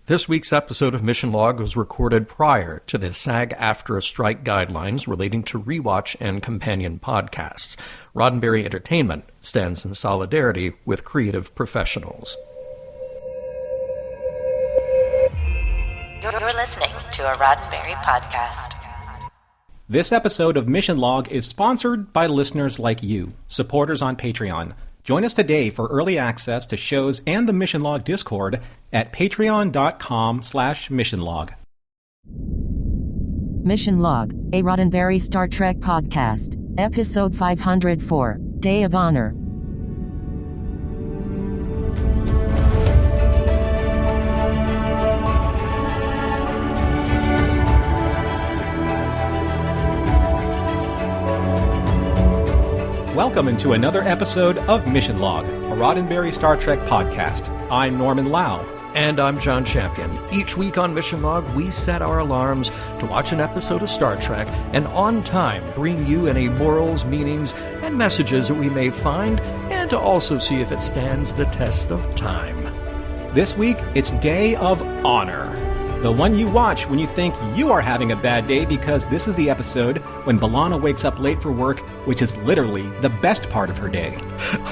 This week's episode of Mission Log was recorded prior to the SAG-AFTRA guidelines relating to Rewatch and companion podcasts. Roddenberry Entertainment stands in solidarity with creative professionals. You're listening to a Roddenberry podcast. This episode of Mission Log is sponsored by listeners like you, supporters on Patreon. Join us today for early access to shows and the Mission Log Discord at patreon.com/missionlog. Mission Log, a Roddenberry Star Trek podcast, episode 504, Day of Honor. Welcome into another episode of Mission Log, a Roddenberry Star Trek podcast. I'm Norman Lau. And I'm John Champion. Each week on Mission Log, we set our alarms to watch an episode of Star Trek and on time bring you any morals, meanings, and messages that we may find, and to also see if it stands the test of time. This week, it's Day of Honor. The one you watch when you think you are having a bad day, because this is the episode when B'Elanna wakes up late for work, which is literally the best part of her day.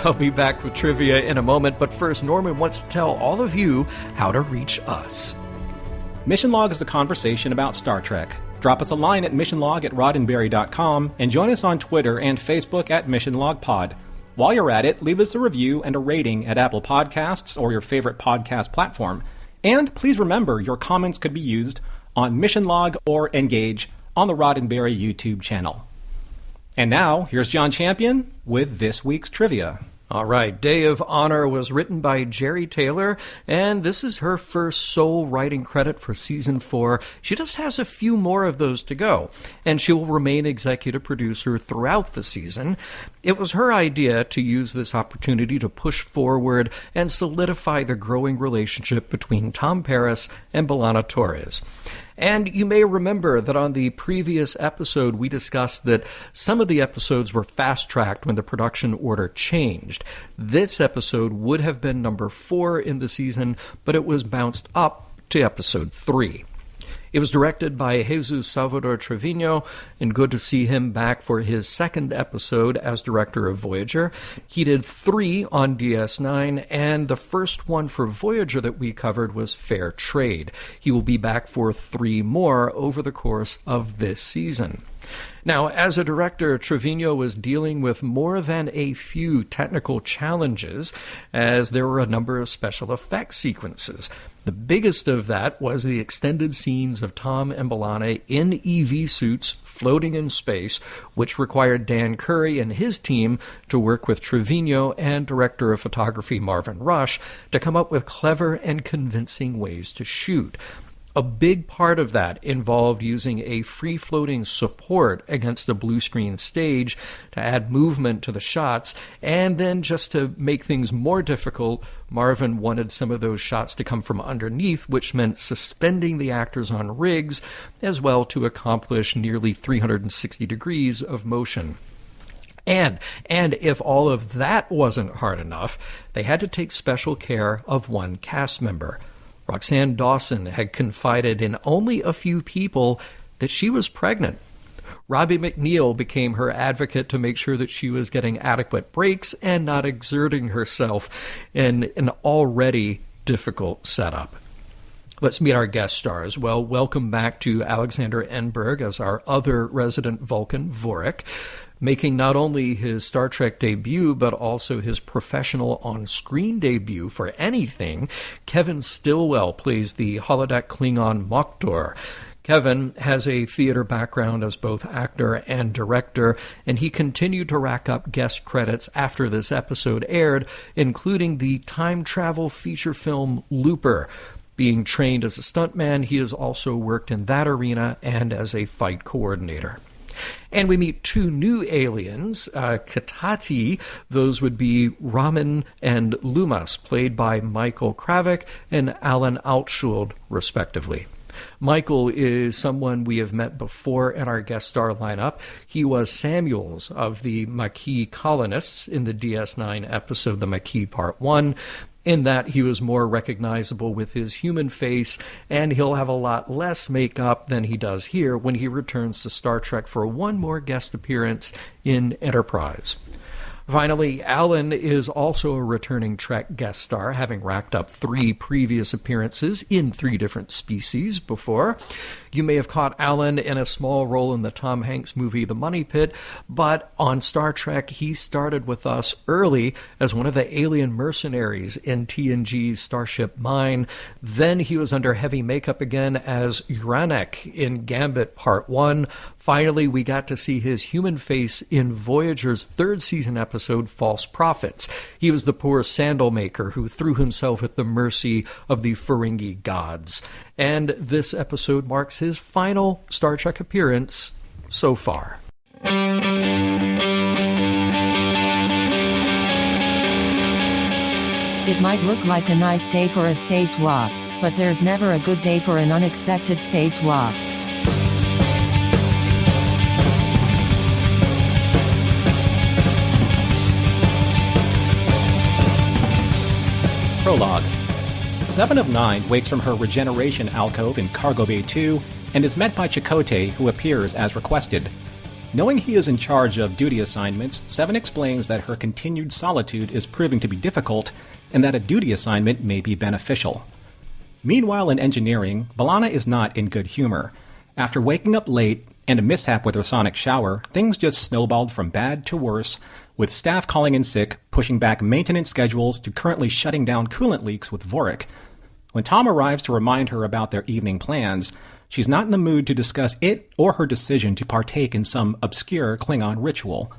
I'll be back with trivia in a moment, but first, Norman wants to tell all of you how to reach us. Mission Log is a conversation about Star Trek. Drop us a line at missionlog@roddenberry.com and join us on Twitter and Facebook at MissionLogPod. While you're at it, leave us a review and a rating at Apple Podcasts or your favorite podcast platform. And please remember, your comments could be used on Mission Log or Engage on the Roddenberry YouTube channel. And now, here's John Champion with this week's trivia. All right, Day of Honor was written by Jerry Taylor, and this is her first sole writing credit for Season 4. She just has a few more of those to go, and she will remain executive producer throughout the season. It was her idea to use this opportunity to push forward and solidify the growing relationship between Tom Paris and B'Elanna Torres. And you may remember that on the previous episode, we discussed that some of the episodes were fast-tracked when the production order changed. This episode would have been number 4 in the season, but it was bounced up to episode 3. It was directed by Jesus Salvador Trevino, and good to see him back for his second episode as director of Voyager. He did 3 on DS9, and the first one for Voyager that we covered was Fair Trade. He will be back for 3 more over the course of this season. Now, as a director, Trevino was dealing with more than a few technical challenges, as there were a number of special effects sequences. The biggest of that was the extended scenes of Tom and B'Elanna in EV suits floating in space, which required Dan Curry and his team to work with Trevino and director of photography Marvin Rush to come up with clever and convincing ways to shoot. A big part of that involved using a free-floating support against the blue screen stage to add movement to the shots, and then just to make things more difficult, Marvin wanted some of those shots to come from underneath, which meant suspending the actors on rigs, as well to accomplish nearly 360 degrees of motion. And if all of that wasn't hard enough, they had to take special care of one cast member. Roxanne Dawson had confided in only a few people that she was pregnant. Robbie McNeil became her advocate to make sure that she was getting adequate breaks and not exerting herself in an already difficult setup. Let's meet our guest stars. Well, welcome back to Alexander Enberg as our other resident Vulcan, Vorik, making not only his Star Trek debut, but also his professional on-screen debut for anything. Kevin Stillwell plays the holodeck Klingon Moktor. Kevin has a theater background as both actor and director, and he continued to rack up guest credits after this episode aired, including the time travel feature film Looper. Being trained as a stuntman, he has also worked in that arena and as a fight coordinator. And we meet 2 new aliens, Katati. Those would be Raman and Lumas, played by Michael Kravik and Alan Altschuld, respectively. Michael is someone we have met before in our guest star lineup. He was Samuels of the Maquis colonists in the DS9 episode, The Maquis Part 1. in that he was more recognizable with his human face, and he'll have a lot less makeup than he does here when he returns to Star Trek for one more guest appearance in Enterprise. Finally, Alan is also a returning Trek guest star, having racked up 3 previous appearances in 3 different species before. You may have caught Alan in a small role in the Tom Hanks movie The Money Pit, but on Star Trek, he started with us early as one of the alien mercenaries in TNG's Starship Mine. Then he was under heavy makeup again as Uranek in Gambit Part 1. Finally, we got to see his human face in Voyager's 3rd season episode, False Prophets. He was the poor sandal maker who threw himself at the mercy of the Ferengi gods. And this episode marks his final Star Trek appearance so far. It might look like a nice day for a spacewalk, but there's never a good day for an unexpected spacewalk. Prologue. 7 of 9 wakes from her regeneration alcove in Cargo Bay 2 and is met by Chakotay, who appears as requested. Knowing he is in charge of duty assignments, 7 explains that her continued solitude is proving to be difficult and that a duty assignment may be beneficial. Meanwhile, in engineering, B'Elanna is not in good humor. After waking up late and a mishap with her sonic shower, things just snowballed from bad to worse, with staff calling in sick, pushing back maintenance schedules to currently shutting down coolant leaks with Vorik. When Tom arrives to remind her about their evening plans, she's not in the mood to discuss it or her decision to partake in some obscure Klingon ritual.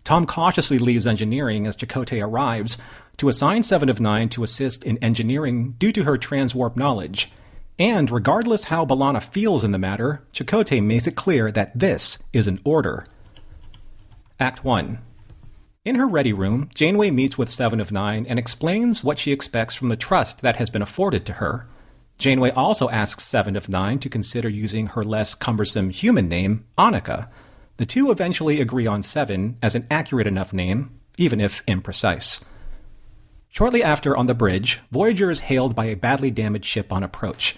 Tom cautiously leaves engineering as Chakotay arrives to assign 7 of 9 to assist in engineering due to her transwarp knowledge. And regardless how B'Elanna feels in the matter, Chakotay makes it clear that this is an order. Act 1. In her ready room, Janeway meets with 7 of 9 and explains what she expects from the trust that has been afforded to her. Janeway also asks 7 of 9 to consider using her less cumbersome human name, Annika. The two eventually agree on 7 as an accurate enough name, even if imprecise. Shortly after, on the bridge, Voyager is hailed by a badly damaged ship on approach.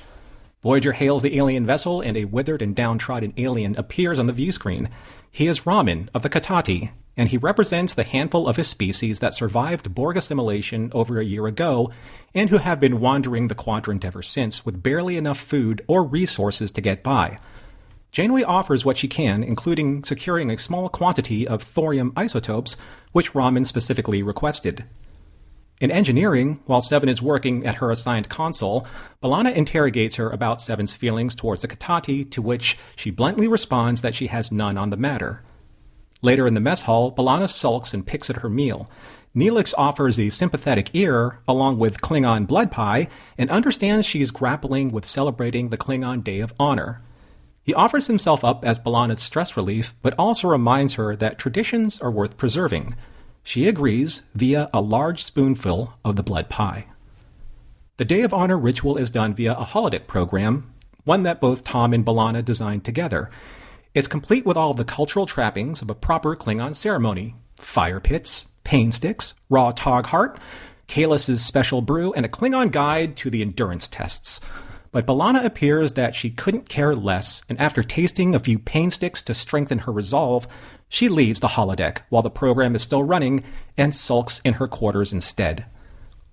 Voyager hails the alien vessel, and a withered and downtrodden alien appears on the view screen. He is Raman of the Katati, and he represents the handful of his species that survived Borg assimilation over a year ago and who have been wandering the quadrant ever since with barely enough food or resources to get by. Janeway offers what she can, including securing a small quantity of thorium isotopes, which Raman specifically requested. In engineering, while 7 is working at her assigned console, B'Elanna interrogates her about 7's feelings towards the Katati, to which she bluntly responds that she has none on the matter. Later in the mess hall, B'Elanna sulks and picks at her meal. Neelix offers a sympathetic ear, along with Klingon blood pie, and understands she's grappling with celebrating the Klingon Day of Honor. He offers himself up as B'Elanna's stress relief, but also reminds her that traditions are worth preserving. She agrees via a large spoonful of the blood pie. The Day of Honor ritual is done via a holodeck program, one that both Tom and B'Elanna designed together. It's complete with all of the cultural trappings of a proper Klingon ceremony: fire pits, pain sticks, raw tog heart, Kalis' special brew, and a Klingon guide to the endurance tests. But B'Elanna appears that she couldn't care less, and after tasting a few pain sticks to strengthen her resolve, she leaves the holodeck while the program is still running and sulks in her quarters instead.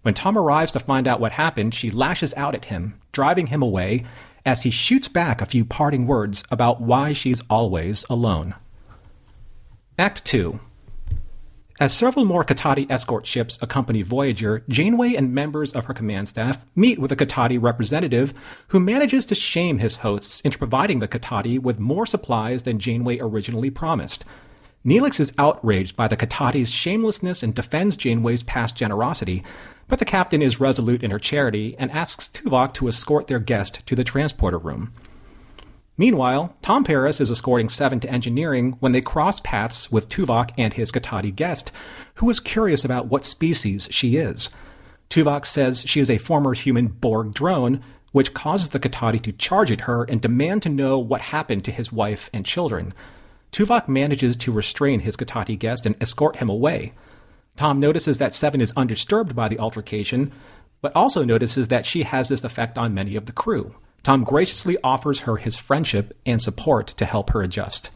When Tom arrives to find out what happened, she lashes out at him, driving him away, as he shoots back a few parting words about why she's always alone. Act 2. As several more Katati escort ships accompany Voyager, Janeway and members of her command staff meet with a Katati representative who manages to shame his hosts into providing the Katati with more supplies than Janeway originally promised. Neelix is outraged by the Katati's shamelessness and defends Janeway's past generosity, but the captain is resolute in her charity and asks Tuvok to escort their guest to the transporter room. Meanwhile, Tom Paris is escorting 7 to engineering when they cross paths with Tuvok and his Katati guest, who is curious about what species she is. Tuvok says she is a former human Borg drone, which causes the Katati to charge at her and demand to know what happened to his wife and children. Tuvok manages to restrain his Katati guest and escort him away. Tom notices that 7 is undisturbed by the altercation, but also notices that she has this effect on many of the crew. Tom graciously offers her his friendship and support to help her adjust.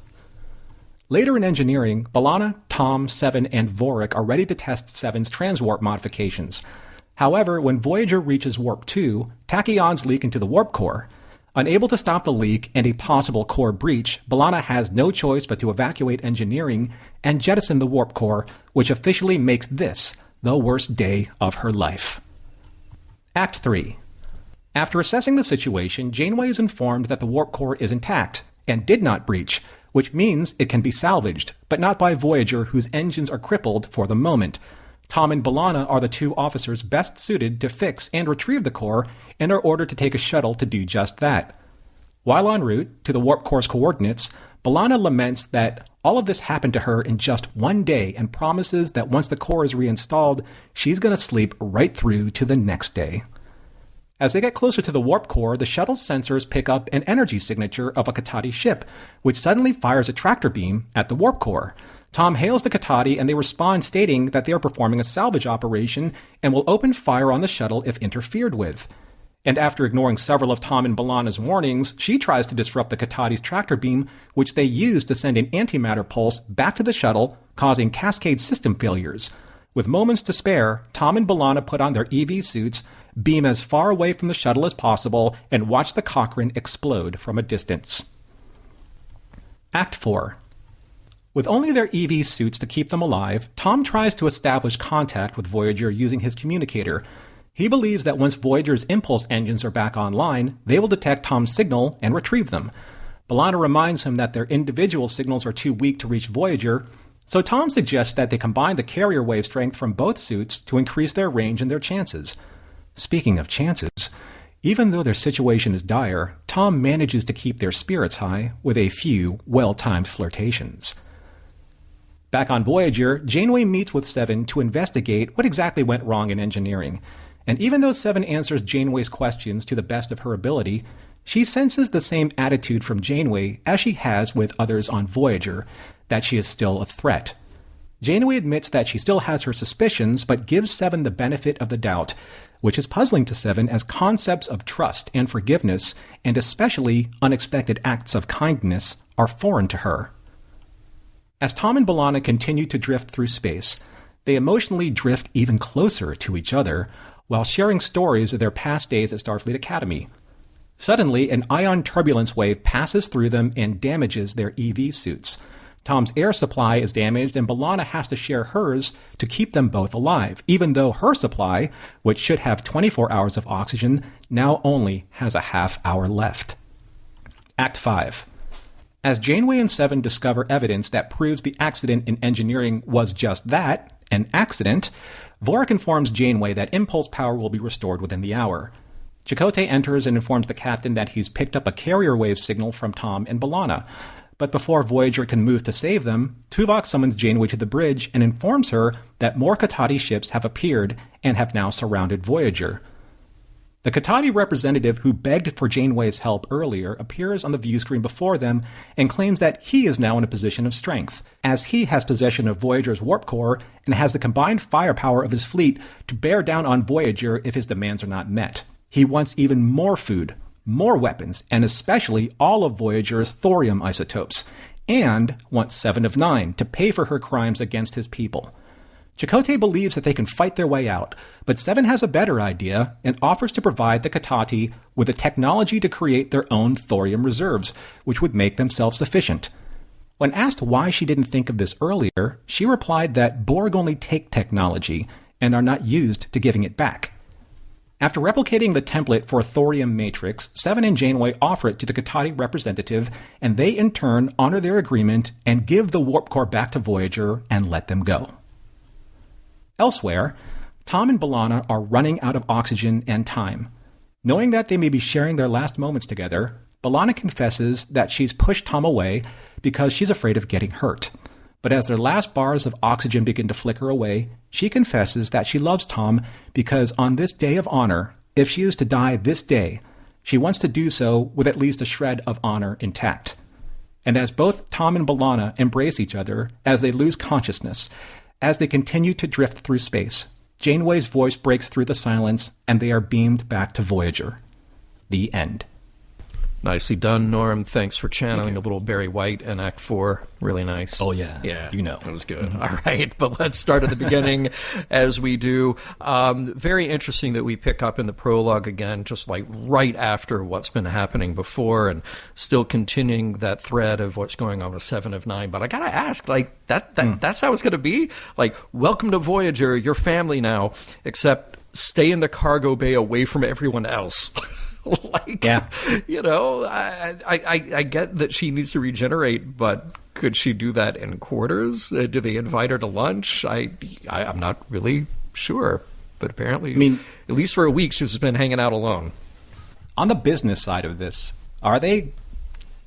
Later in engineering, B'Elanna, Tom, Seven, and Vorik are ready to test Seven's transwarp modifications. However, when Voyager reaches Warp 2, tachyons leak into the warp core. Unable to stop the leak and a possible core breach, B'Elanna has no choice but to evacuate engineering and jettison the warp core, which officially makes this the worst day of her life. Act 3. After assessing the situation, Janeway is informed that the warp core is intact and did not breach, which means it can be salvaged, but not by Voyager, whose engines are crippled for the moment. Tom and B'Elanna are the two officers best suited to fix and retrieve the core and are ordered to take a shuttle to do just that. While en route to the warp core's coordinates, B'Elanna laments that all of this happened to her in just one day and promises that once the core is reinstalled, she's going to sleep right through to the next day. As they get closer to the warp core, the shuttle's sensors pick up an energy signature of a Katahdin ship, which suddenly fires a tractor beam at the warp core. Tom hails the Katahdin and they respond stating that they are performing a salvage operation and will open fire on the shuttle if interfered with. And after ignoring several of Tom and B'Elanna's warnings, she tries to disrupt the Katahdin's tractor beam, which they use to send an antimatter pulse back to the shuttle, causing cascade system failures. With moments to spare, Tom and B'Elanna put on their EV suits, beam as far away from the shuttle as possible, and watch the Cochrane explode from a distance. Act 4. With only their EV suits to keep them alive, Tom tries to establish contact with Voyager using his communicator. He believes that once Voyager's impulse engines are back online, they will detect Tom's signal and retrieve them. B'Elanna reminds him that their individual signals are too weak to reach Voyager, so Tom suggests that they combine the carrier wave strength from both suits to increase their range and their chances. Speaking of chances, even though their situation is dire, Tom manages to keep their spirits high with a few well-timed flirtations. Back on Voyager, Janeway meets with Seven to investigate what exactly went wrong in engineering. And even though Seven answers Janeway's questions to the best of her ability, she senses the same attitude from Janeway as she has with others on Voyager, that she is still a threat. Janeway admits that she still has her suspicions, but gives Seven the benefit of the doubt, which is puzzling to Seven as concepts of trust and forgiveness, and especially unexpected acts of kindness, are foreign to her. As Tom and B'Elanna continue to drift through space, they emotionally drift even closer to each other, while sharing stories of their past days at Starfleet Academy. Suddenly, an ion turbulence wave passes through them and damages their EV suits. Tom's air supply is damaged, and B'Elanna has to share hers to keep them both alive, even though her supply, which should have 24 hours of oxygen, now only has a half-hour left. Act 5. As Janeway and Seven discover evidence that proves the accident in engineering was just that, an accident, Vorik informs Janeway that impulse power will be restored within the hour. Chakotay enters and informs the captain that he's picked up a carrier wave signal from Tom and B'Elanna. But before Voyager can move to save them, Tuvok summons Janeway to the bridge and informs her that more Katahdin ships have appeared and have now surrounded Voyager. The Katahdin representative who begged for Janeway's help earlier appears on the view screen before them and claims that he is now in a position of strength, as he has possession of Voyager's warp core and has the combined firepower of his fleet to bear down on Voyager if his demands are not met. He wants even more food, more weapons, and especially all of Voyager's thorium isotopes, and wants 7 of 9 to pay for her crimes against his people. Chakotay believes that they can fight their way out, but Seven has a better idea and offers to provide the Katahdin with the technology to create their own thorium reserves, which would make them self-sufficient. When asked why she didn't think of this earlier, she replied that Borg only take technology and are not used to giving it back. After replicating the template for a thorium matrix, Seven and Janeway offer it to the Katahdin representative, and they in turn honor their agreement and give the warp core back to Voyager and let them go. Elsewhere, Tom and B'Elanna are running out of oxygen and time. Knowing that they may be sharing their last moments together, B'Elanna confesses that she's pushed Tom away because she's afraid of getting hurt. But as their last bars of oxygen begin to flicker away, she confesses that she loves Tom because on this day of honor, if she is to die this day, she wants to do so with at least a shred of honor intact. And as both Tom and B'Elanna embrace each other as they lose consciousness, as they continue to drift through space, Janeway's voice breaks through the silence, and they are beamed back to Voyager. The end. Nicely done, Norm. Thanks for channeling a little Barry White in Act 4. Really nice. Oh, yeah. Yeah. You know. That was good. All right. But let's start at the beginning as we do. Very interesting that we pick up in the prologue again, just like right after what's been happening before and still continuing that thread of what's going on with 7 of 9. But I got to ask, like, that's how it's going to be? Like, welcome to Voyager, your family now, except stay in the cargo bay away from everyone else. Like, yeah. You know, I get that she needs to regenerate, but could she do that in quarters? Do they invite her to lunch? I'm not really sure, but apparently, I mean, at least for a week, she's been hanging out alone. On the business side of this, are they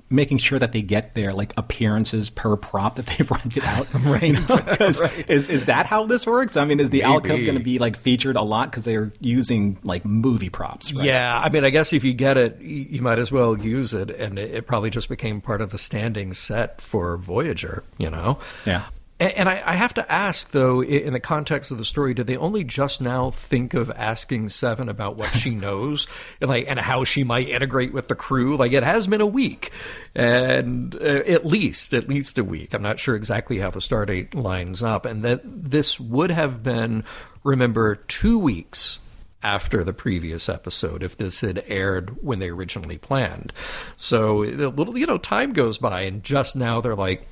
making sure that they get their like appearances per prop that they've rented out? Right. You know, right. Is that how this works? I mean, is the Maybe. alcove going to be like featured a lot because they're using like movie props? Right? Yeah. I mean, I guess if you get it, you might as well use it. And it probably just became part of the standing set for Voyager, you know? Yeah. And I have to ask, though, in the context of the story, did they only just now think of asking Seven about what she knows and how she might integrate with the crew? Like, it has been a week, and at least a week. I'm not sure exactly how the stardate lines up. And that this would have been, remember, 2 weeks after the previous episode if this had aired when they originally planned. So a little, time goes by, and just now they're like,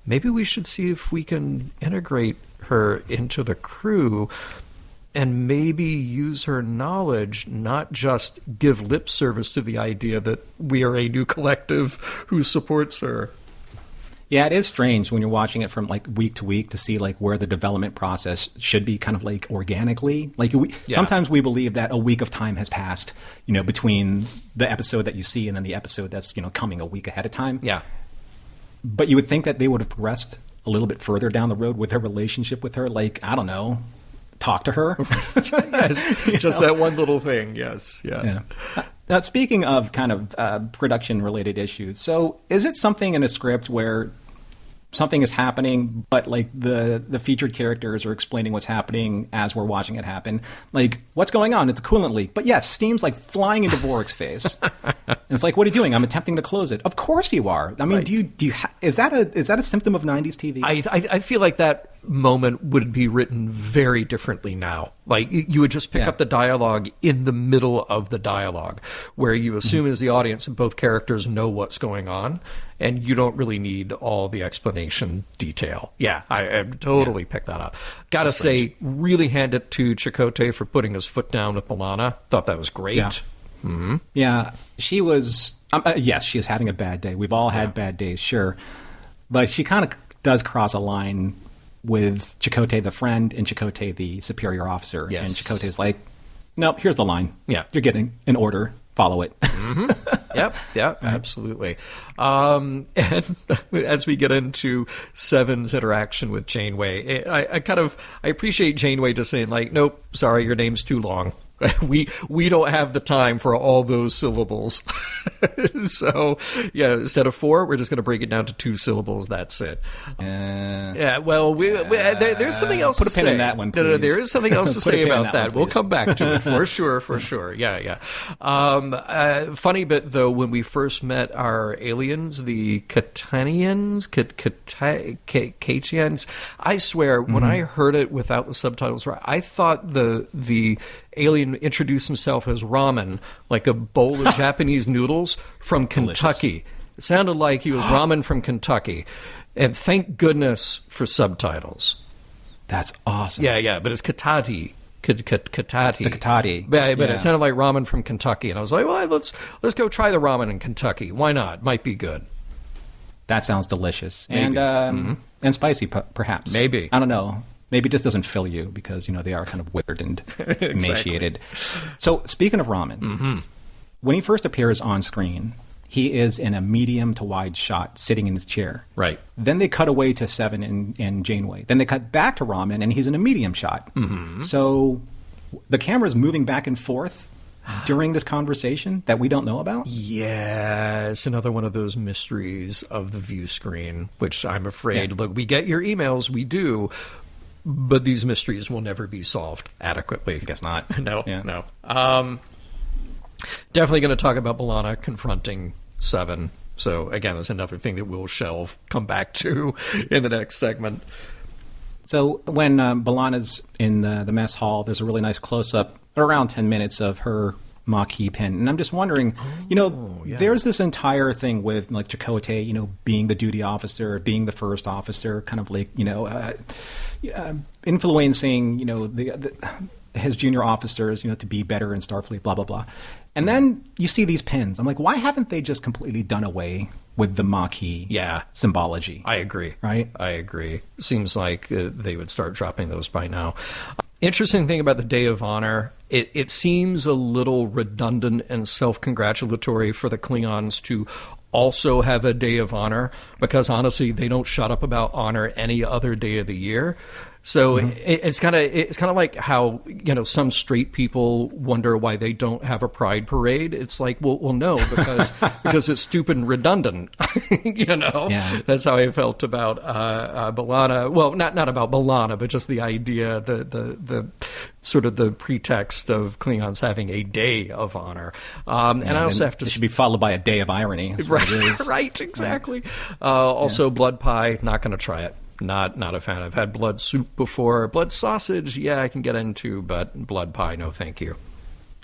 maybe we should see if we can integrate her into the crew and maybe use her knowledge, not just give lip service to the idea that we are a new collective who supports her. Yeah, it is strange when you're watching it from like week to week to see like where the development process should be kind of like organically. Like sometimes we believe that a week of time has passed, between the episode that you see and then the episode that's, coming a week ahead of time. Yeah. But you would think that they would have progressed a little bit further down the road with their relationship with her. Like, I don't know, talk to her. Yes, just that one little thing. Yes. Yeah. Now, speaking of kind of production-related issues, so is it something in a script where something is happening, but like the featured characters are explaining what's happening as we're watching it happen? Like, what's going on? It's a coolant leak. But yes, steam's like flying into Vorik's face. And it's like, what are you doing? I'm attempting to close it. Of course you are. I mean, right. do you is that a symptom of 90s TV? I feel like that moment would be written very differently now. Like, you would just pick up the dialogue in the middle of the dialogue, where you assume as the audience that both characters know what's going on, and you don't really need all the explanation detail. Yeah, I totally picked that up. Gotta say, really hand it to Chakotay for putting his foot down with B'Elanna. Thought that was great. Yeah. Mm-hmm. Yeah, she was... yes, she is having a bad day. We've all had bad days, sure. But she kind of does cross a line with Chakotay the friend and Chakotay the superior officer. Yes. And Chakotay's like, nope, here's the line. Yeah. You're getting an order. Follow it. Mm-hmm. Yep, absolutely. And as we get into Seven's interaction with Janeway, I appreciate Janeway just saying, like, nope, sorry, your name's too long. We don't have the time for all those syllables. So, instead of 4, we're just going to break it down to 2 syllables. That's it. Well, there's something else to say. Put a pin in that one, please. No, there is something else to say about that. We'll come back to it, for sure. Yeah. Funny bit, though, when we first met our aliens, the Katanians, Katians, I swear, when I heard it without the subtitles, I thought the alien introduced himself as ramen, like a bowl of Japanese noodles from Kentucky. Delicious. It sounded like he was ramen from Kentucky. And thank goodness for subtitles. That's awesome. Yeah, but it's Katati. Katati. The Katati. But it sounded like ramen from Kentucky. And I was like, well, let's go try the ramen in Kentucky. Why not? Might be good. That sounds delicious. Maybe. And spicy, perhaps. Maybe. I don't know. Maybe it just doesn't fill you because, they are kind of withered and emaciated. So, speaking of ramen, when he first appears on screen, he is in a medium to wide shot sitting in his chair. Right. Then they cut away to Seven and Janeway. Then they cut back to ramen and he's in a medium shot. Mm-hmm. So, the camera's moving back and forth during this conversation that we don't know about? Yeah, it's another one of those mysteries of the view screen, which I'm afraid, look, we get your emails, we do, but these mysteries will never be solved adequately. I guess not. No, Yeah. no. Definitely going to talk about B'Elanna confronting Seven. So, again, that's another thing that we'll come back to in the next segment. So when B'Elanna's in the mess hall, there's a really nice close-up, around 10 minutes, of her Maquis pen. And I'm just wondering, there's this entire thing with, like, Chakotay, being the duty officer, being the first officer, kind of like, influencing, his junior officers, to be better in Starfleet, blah, blah, blah. And then you see these pins. I'm like, why haven't they just completely done away with the Maquis symbology? I agree. Right? I agree. Seems like they would start dropping those by now. Interesting thing about the Day of Honor, it seems a little redundant and self-congratulatory for the Klingons to also have a Day of Honor, because honestly, they don't shut up about honor any other day of the year. So it's kind of like how some straight people wonder why they don't have a pride parade. It's like, well no, because it's stupid and redundant. Yeah. That's how I felt about B'Elanna. Well, not about B'Elanna, but just the idea, the sort of the pretext of Klingons having a Day of Honor. And I also have to. It should be followed by a Day of Irony. Right, right, exactly. Also, blood pie. Not going to try it. Not a fan. I've had blood soup before. Blood sausage, yeah, I can get into, but blood pie, no thank you.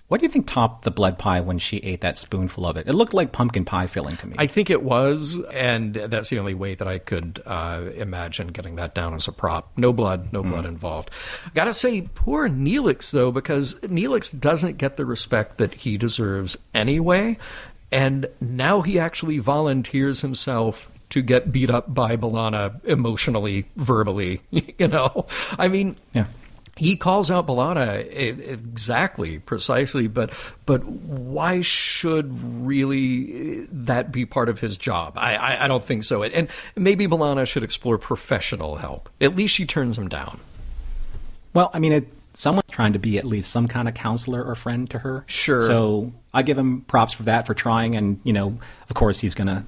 What do you think topped the blood pie when she ate that spoonful of it? It looked like pumpkin pie filling to me. I think it was, and that's the only way that I could imagine getting that down as a prop. No blood involved. Gotta say, poor Neelix, though, because Neelix doesn't get the respect that he deserves anyway, and now he actually volunteers himself to get beat up by B'Elanna emotionally, verbally, I mean, he calls out B'Elanna precisely, but why should really that be part of his job? I don't think so. And maybe B'Elanna should explore professional help. At least she turns him down. Well, I mean, someone's trying to be at least some kind of counselor or friend to her. Sure. So I give him props for that, for trying. And, of course, he's going to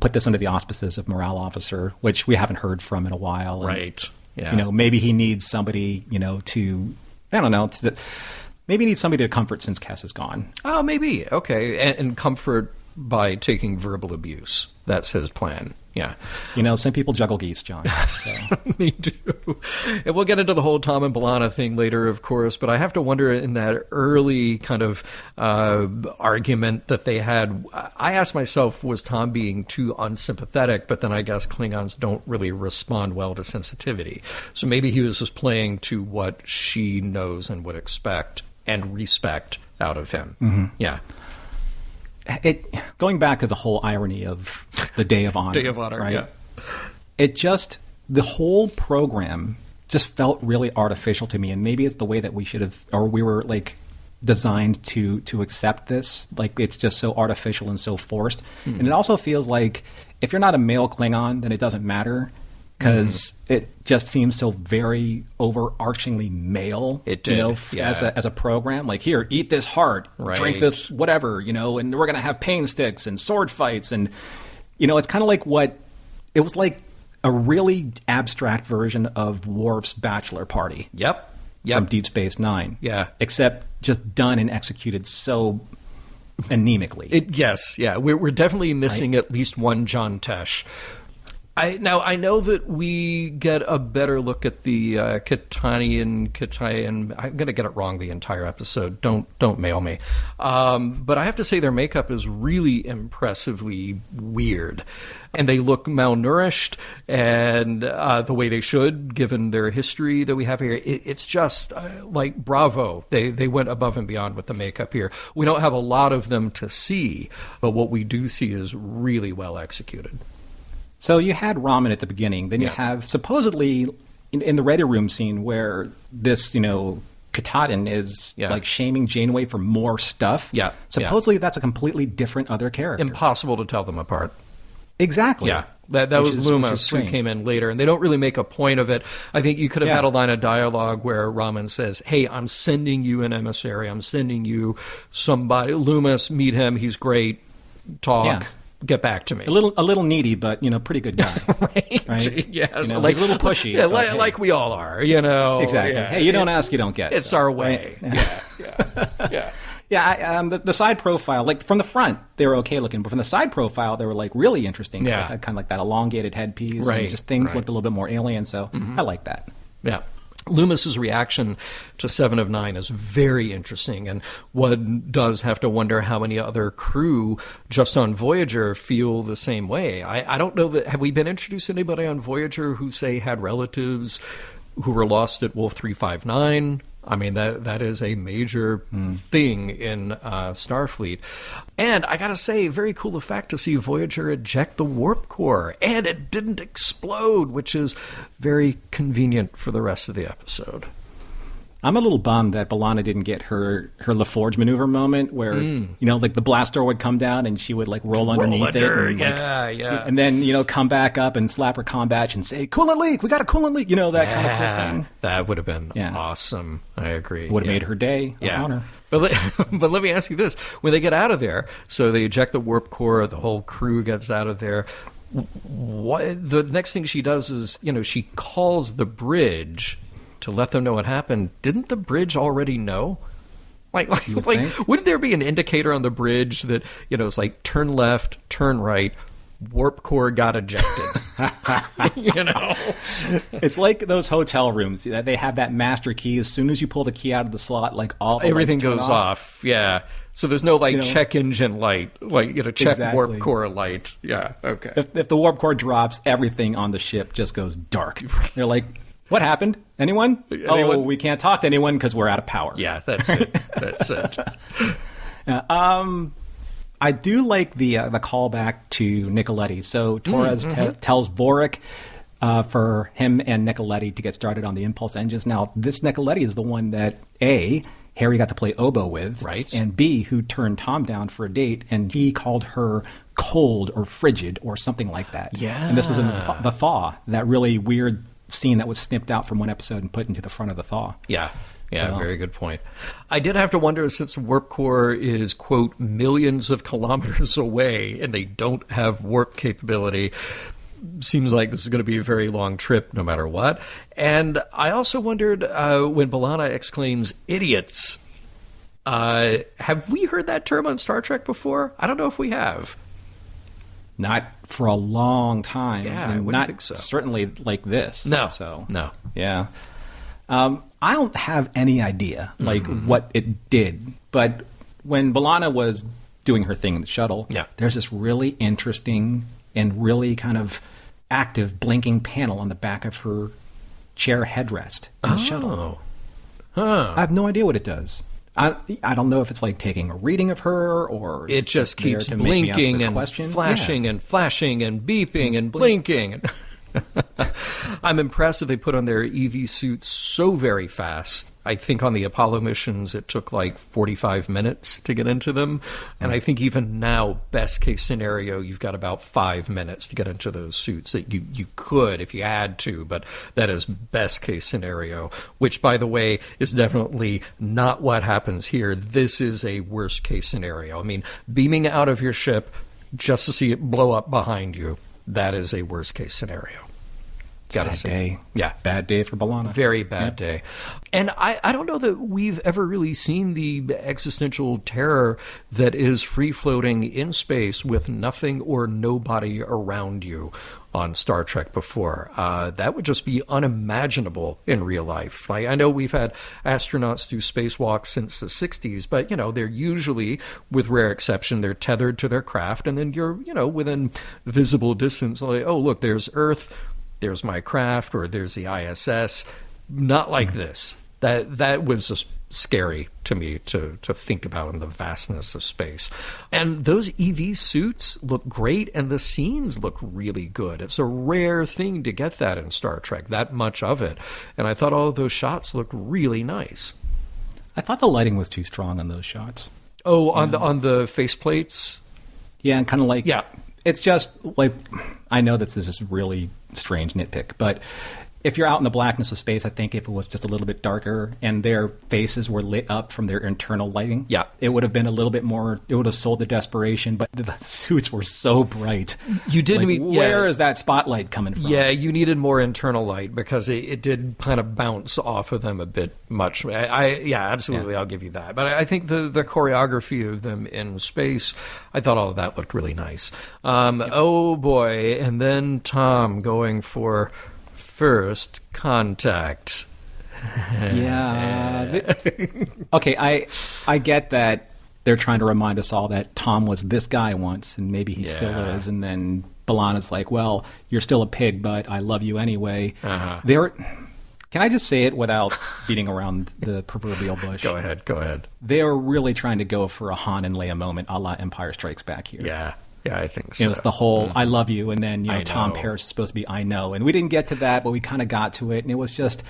put this under the auspices of morale officer, which we haven't heard from in a while. And, right. Yeah. Maybe he needs somebody, to, I don't know, maybe he needs somebody to comfort since Kes is gone. Oh, maybe. Okay. And comfort by taking verbal abuse. That's his plan. Yeah. Some people juggle geese, John. So. Me too. And we'll get into the whole Tom and B'Elanna thing later, of course, but I have to wonder, in that early kind of argument that they had, I asked myself, was Tom being too unsympathetic? But then I guess Klingons don't really respond well to sensitivity. So maybe he was just playing to what she knows and would expect and respect out of him. Mm-hmm. Yeah. Going back to the whole irony of the Day of Honor. Day of Honor, right? Yeah. The whole program just felt really artificial to me. And maybe it's the way that we were like designed to accept this. Like, it's just so artificial and so forced. Mm. And it also feels like if you're not a male Klingon, then it doesn't matter. Because it just seems so very overarchingly male, it did, as a program. Like, here, eat this heart, drink this whatever, and we're going to have pain sticks and sword fights. And, it's kind of like it was like a really abstract version of Worf's bachelor party. Yep. From Deep Space Nine. Yeah. Except just done and executed so anemically. Yes, yeah. We're definitely missing at least one John Tesh. I know that we get a better look at the Kitayan. I'm going to get it wrong the entire episode. Don't mail me. But I have to say their makeup is really impressively weird. And they look malnourished, and the way they should, given their history that we have here. It's just like, bravo. They went above and beyond with the makeup here. We don't have a lot of them to see, but what we do see is really well executed. So you had ramen at the beginning. Then you have supposedly in the ready room scene where this, Katahdin is like shaming Janeway for more stuff. Yeah. Supposedly that's a completely different other character. Impossible to tell them apart. Exactly. Yeah. That was Loomis, who came in later, and they don't really make a point of it. I think you could have had a line of dialogue where Raman says, hey, I'm sending you an emissary. I'm sending you somebody. Loomis, meet him. He's great. Talk. get back to me. A little needy, but pretty good guy. right? Yes. He's a little pushy. Yeah, but, like we all are, Exactly. Yeah. Hey, you don't ask, you don't get. It's our way. Right? Yeah. Yeah, the side profile, like from the front, they were okay looking, but from the side profile, they were like really interesting. They had kind of like that elongated headpiece, and just things looked a little bit more alien. So I like that. Yeah. Loomis's reaction to 7 of 9 is very interesting, and one does have to wonder how many other crew just on Voyager feel the same way. I don't know that. Have we been introduced to anybody on Voyager who, say, had relatives who were lost at Wolf 359? I mean, that is a major thing in Starfleet. And I got to say, very cool effect to see Voyager eject the warp core. And it didn't explode, which is very convenient for the rest of the episode. I'm a little bummed that B'Elanna didn't get her LaForge maneuver moment where, like the blast door would come down and she would like roll underneath it. And, and then, come back up and slap her comm badge and say, coolant leak, we got a coolant leak, that kind of cool thing. That would have been awesome. I agree. Would have made her day an honor. But let me ask you this. When they get out of there, so they eject the warp core, the whole crew gets out of there. The next thing she does is, she calls the bridge to let them know what happened. Didn't the bridge already know? Like wouldn't there be an indicator on the bridge that, it's like turn left, turn right, warp core got ejected? It's like those hotel rooms that they have that master key. As soon as you pull the key out of the slot, like all the everything lights goes off. Yeah. So there's no check engine light, check warp core light. Yeah. Okay. If the warp core drops, everything on the ship just goes dark. They're like, what happened? Anyone? Oh, we can't talk to anyone because we're out of power. Yeah, that's it. That's it. I do like the callback to Nicoletti. So Torres tells Vorik for him and Nicoletti to get started on the impulse engines. Now, this Nicoletti is the one that, A, Harry got to play oboe with, right, and B, who turned Tom down for a date, and he called her cold or frigid or something like that. Yeah. And this was in the Thaw, that really weird scene that was snipped out from one episode and put into the front of the Thaw. Yeah, very good point. I did have to wonder, since warp core is, quote, millions of kilometers away and they don't have warp capability, seems like this is going to be a very long trip no matter what. And I also wondered when B'Elanna exclaims, idiots, have we heard that term on Star Trek before? I don't know if we have. Not for a long time. Yeah, and I wouldn't think so. Certainly like this. No. So, no. Yeah. I don't have any idea what it did. But when B'Elanna was doing her thing in the shuttle, there's this really interesting and really kind of active blinking panel on the back of her chair headrest in the shuttle. Huh. I have no idea what it does. I don't know if it's like taking a reading of her or it just keeps blinking and flashing and flashing and beeping and blinking. I'm impressed that they put on their EV suits so very fast. I think on the Apollo missions it took like 45 minutes to get into them. And I think even now, best case scenario, you've got about 5 minutes to get into those suits. That you could if you had to, but that is best case scenario, which, by the way, is definitely not what happens here. This is a worst case scenario. I mean, beaming out of your ship just to see it blow up behind you, that is a worst case scenario. Bad day. Yeah. Bad day for B'Elanna. Very bad day. And I don't know that we've ever really seen the existential terror that is free-floating in space with nothing or nobody around you on Star Trek before. That would just be unimaginable in real life. I know we've had astronauts do spacewalks since the 60s, but, they're usually, with rare exception, they're tethered to their craft, and then you're, within visible distance, like, oh, look, there's Earth, there's my craft, or there's the ISS. Not like this. That was just scary to me to think about in the vastness of space. And those EV suits look great, and the scenes look really good. It's a rare thing to get that in Star Trek, that much of it. And I thought all of those shots looked really nice. I thought the lighting was too strong on those shots. Oh, on the faceplates? Yeah, and kind of like... Yeah. It's just like, I know that this is really strange nitpick, but if you're out in the blackness of space, I think if it was just a little bit darker and their faces were lit up from their internal lighting, it would have been a little bit more, it would have sold the desperation, but the suits were so bright. You did like, where is that spotlight coming from? Yeah, you needed more internal light because it did kind of bounce off of them a bit much. Absolutely, I'll give you that. But I think the choreography of them in space, I thought all of that looked really nice. Oh boy, and then Tom going for first contact. Yeah. Okay, I get that they're trying to remind us all that Tom was this guy once, and maybe he still is, and then B'Elanna's like, well, you're still a pig, but I love you anyway. Can I just say it without beating around the proverbial bush? Go ahead. They are really trying to go for a Han and Leia moment a la Empire Strikes Back here. Yeah, I think so. It's the whole I love you, and then Tom Paris is supposed to be I know. And we didn't get to that, but we kind of got to it, and it was just...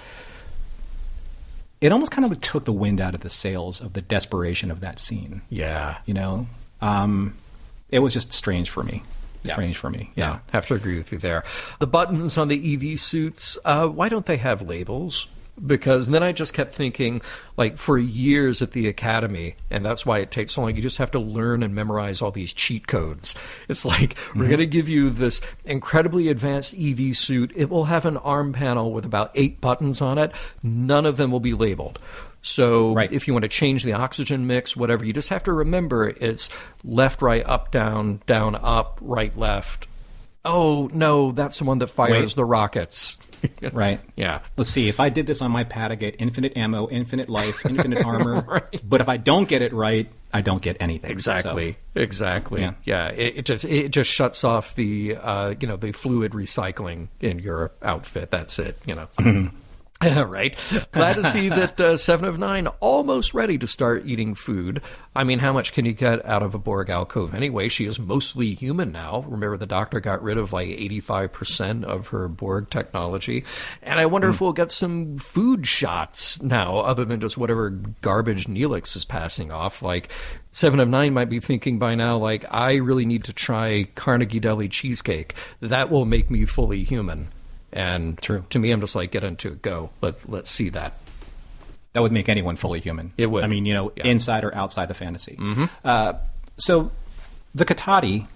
It almost kind of took the wind out of the sails of the desperation of that scene. Yeah. It was just strange for me. Yeah. Have to agree with you there. The buttons on the EV suits, why don't they have labels? Because then I just kept thinking, like, for years at the academy, and that's why it takes so long, you just have to learn and memorize all these cheat codes. It's like, we're going to give you this incredibly advanced EV suit. It will have an arm panel with about 8 buttons on it. None of them will be labeled. So if you want to change the oxygen mix, whatever, you just have to remember it's left, right, up, down, up, right, left. Oh, no, that's the one that fires the rockets. Right. Yeah. Let's see. If I did this on my pad, I get infinite ammo, infinite life, infinite armor. But if I don't get it right, I don't get anything. Exactly. Yeah. It just shuts off the the fluid recycling in your outfit. That's it. Right. Glad to see that 7 of 9 almost ready to start eating food. I mean, how much can you get out of a Borg alcove anyway? She is mostly human now. Remember, the doctor got rid of like 85% of her Borg technology. And I wonder if we'll get some food shots now, other than just whatever garbage Neelix is passing off. Like, 7 of 9 might be thinking by now, like, I really need to try Carnegie Deli cheesecake. That will make me fully human. And to me, I'm just like, get into it, go. Let's see that. That would make anyone fully human. It would. I mean, inside or outside the fantasy. So the Katati...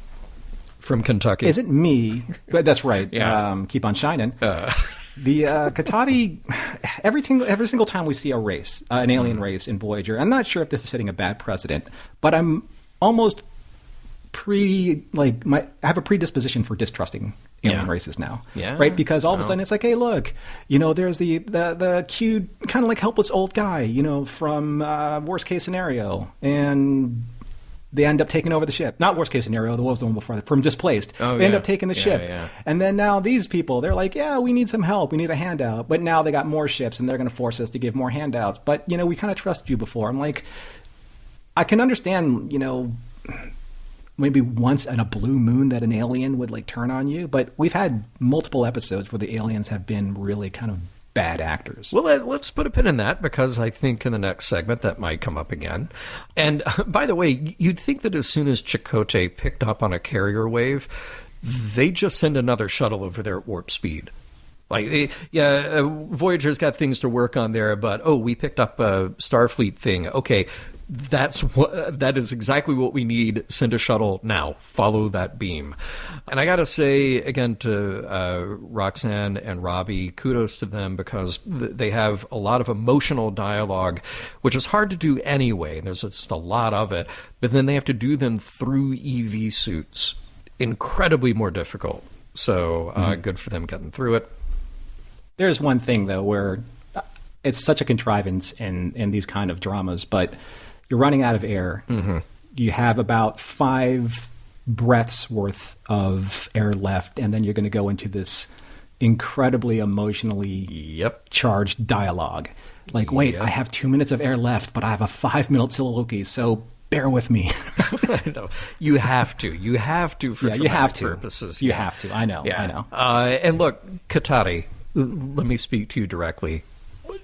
From Kentucky. Isn't me, but that's right. Yeah. Keep on shining. The Katati, every single time we see a race, an alien race in Voyager, I'm not sure if this is setting a bad precedent, but I'm almost I have a predisposition for distrusting alien races now, right? Because all of a sudden it's like, hey, look, there's the cute kind of like helpless old guy, from worst case scenario, and they end up taking over the ship. Not worst case scenario, what was the one before that? From Displaced. They end up taking the ship, and then now these people, they're like, yeah, we need some help, we need a handout, but now they got more ships, and they're going to force us to give more handouts. But we kind of trusted you before. I'm like, I can understand, maybe once on a blue moon that an alien would like turn on you, but we've had multiple episodes where the aliens have been really kind of bad actors. Well, let's put a pin in that, because I think in the next segment that might come up again. And by the way, you'd think that as soon as Chakotay picked up on a carrier wave, they just send another shuttle over there at warp speed. Like, Voyager's got things to work on there, but we picked up a Starfleet thing. Okay, that is exactly what we need. Send a shuttle now. Follow that beam. And I got to say again to Roxanne and Robbie, kudos to them, because they have a lot of emotional dialogue, which is hard to do anyway. There's just a lot of it, but then they have to do them through EV suits. Incredibly more difficult. So good for them getting through it. There's one thing though where it's such a contrivance in these kind of dramas, but you're running out of air. You have about 5 breaths worth of air left, and then you're going to go into this incredibly emotionally charged dialogue. Like, wait, I have 2 minutes of air left, but I have a 5-minute soliloquy, so bear with me. I know. You have to. You have to for dramatic purposes. You have to. I know. And look, Katati, let me speak to you directly.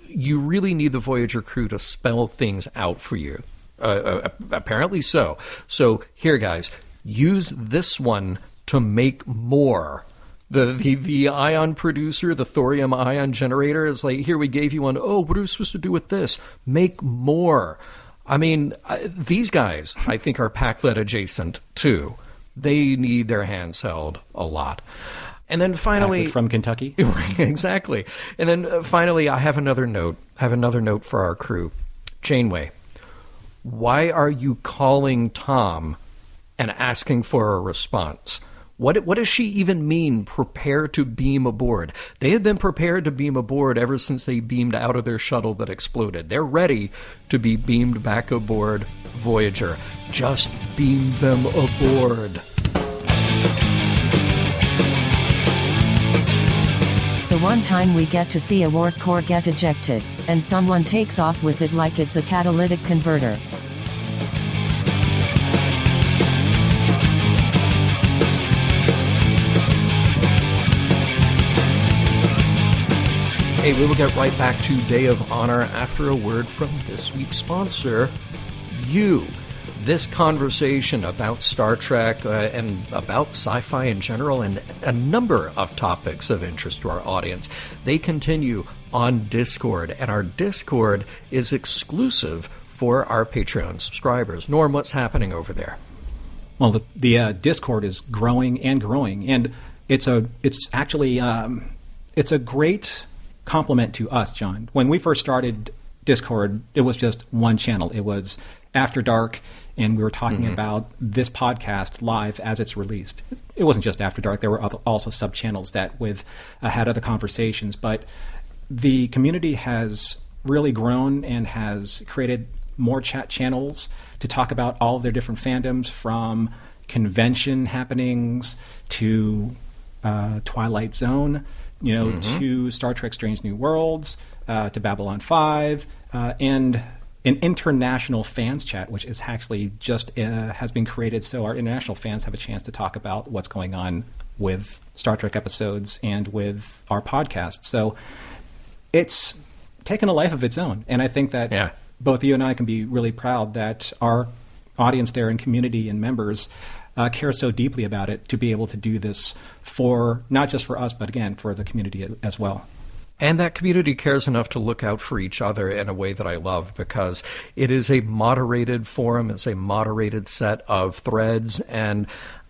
You really need the Voyager crew to spell things out for you. Apparently so. So here, guys, use this one to make more The ion producer, the thorium ion generator is like, here, we gave you one. Oh, what are we supposed to do with this? Make more. I mean, these guys, I think, are Pac-Led adjacent, too. They need their hands held a lot. And then finally... Pac-Led from Kentucky? Right, exactly. And then finally, I have another note. For our crew. Janeway, why are you calling Tom and asking for a response? What does she even mean, prepare to beam aboard? They have been prepared to beam aboard ever since they beamed out of their shuttle that exploded. They're ready to be beamed back aboard Voyager. Just beam them aboard. The one time we get to see a warp core get ejected, and someone takes off with it like it's a catalytic converter. Hey, we will get right back to Day of Honor after a word from this week's sponsor, you. This conversation about Star Trek and about sci-fi in general and a number of topics of interest to our audience, they continue on Discord, and our Discord is exclusive for our Patreon subscribers. Norm, what's happening over there? Well, the Discord is growing, and it's actually a great compliment to us, John. When we first started Discord, it was just one channel. It was After Dark, and we were talking about this podcast live as it's released. It wasn't just After Dark. There were also sub-channels that had other conversations. But the community has really grown and has created more chat channels to talk about all of their different fandoms, from convention happenings to Twilight Zone, to Star Trek Strange New Worlds, to Babylon 5, and an international fans chat, which is actually just has been created so our international fans have a chance to talk about what's going on with Star Trek episodes and with our podcast. So it's taken a life of its own. And I think that both you and I can be really proud that our audience there and community and members care so deeply about it, to be able to do this for not just for us, but again, for the community as well. And that community cares enough to look out for each other in a way that I love, because it is a moderated forum. It's a moderated set of threads. And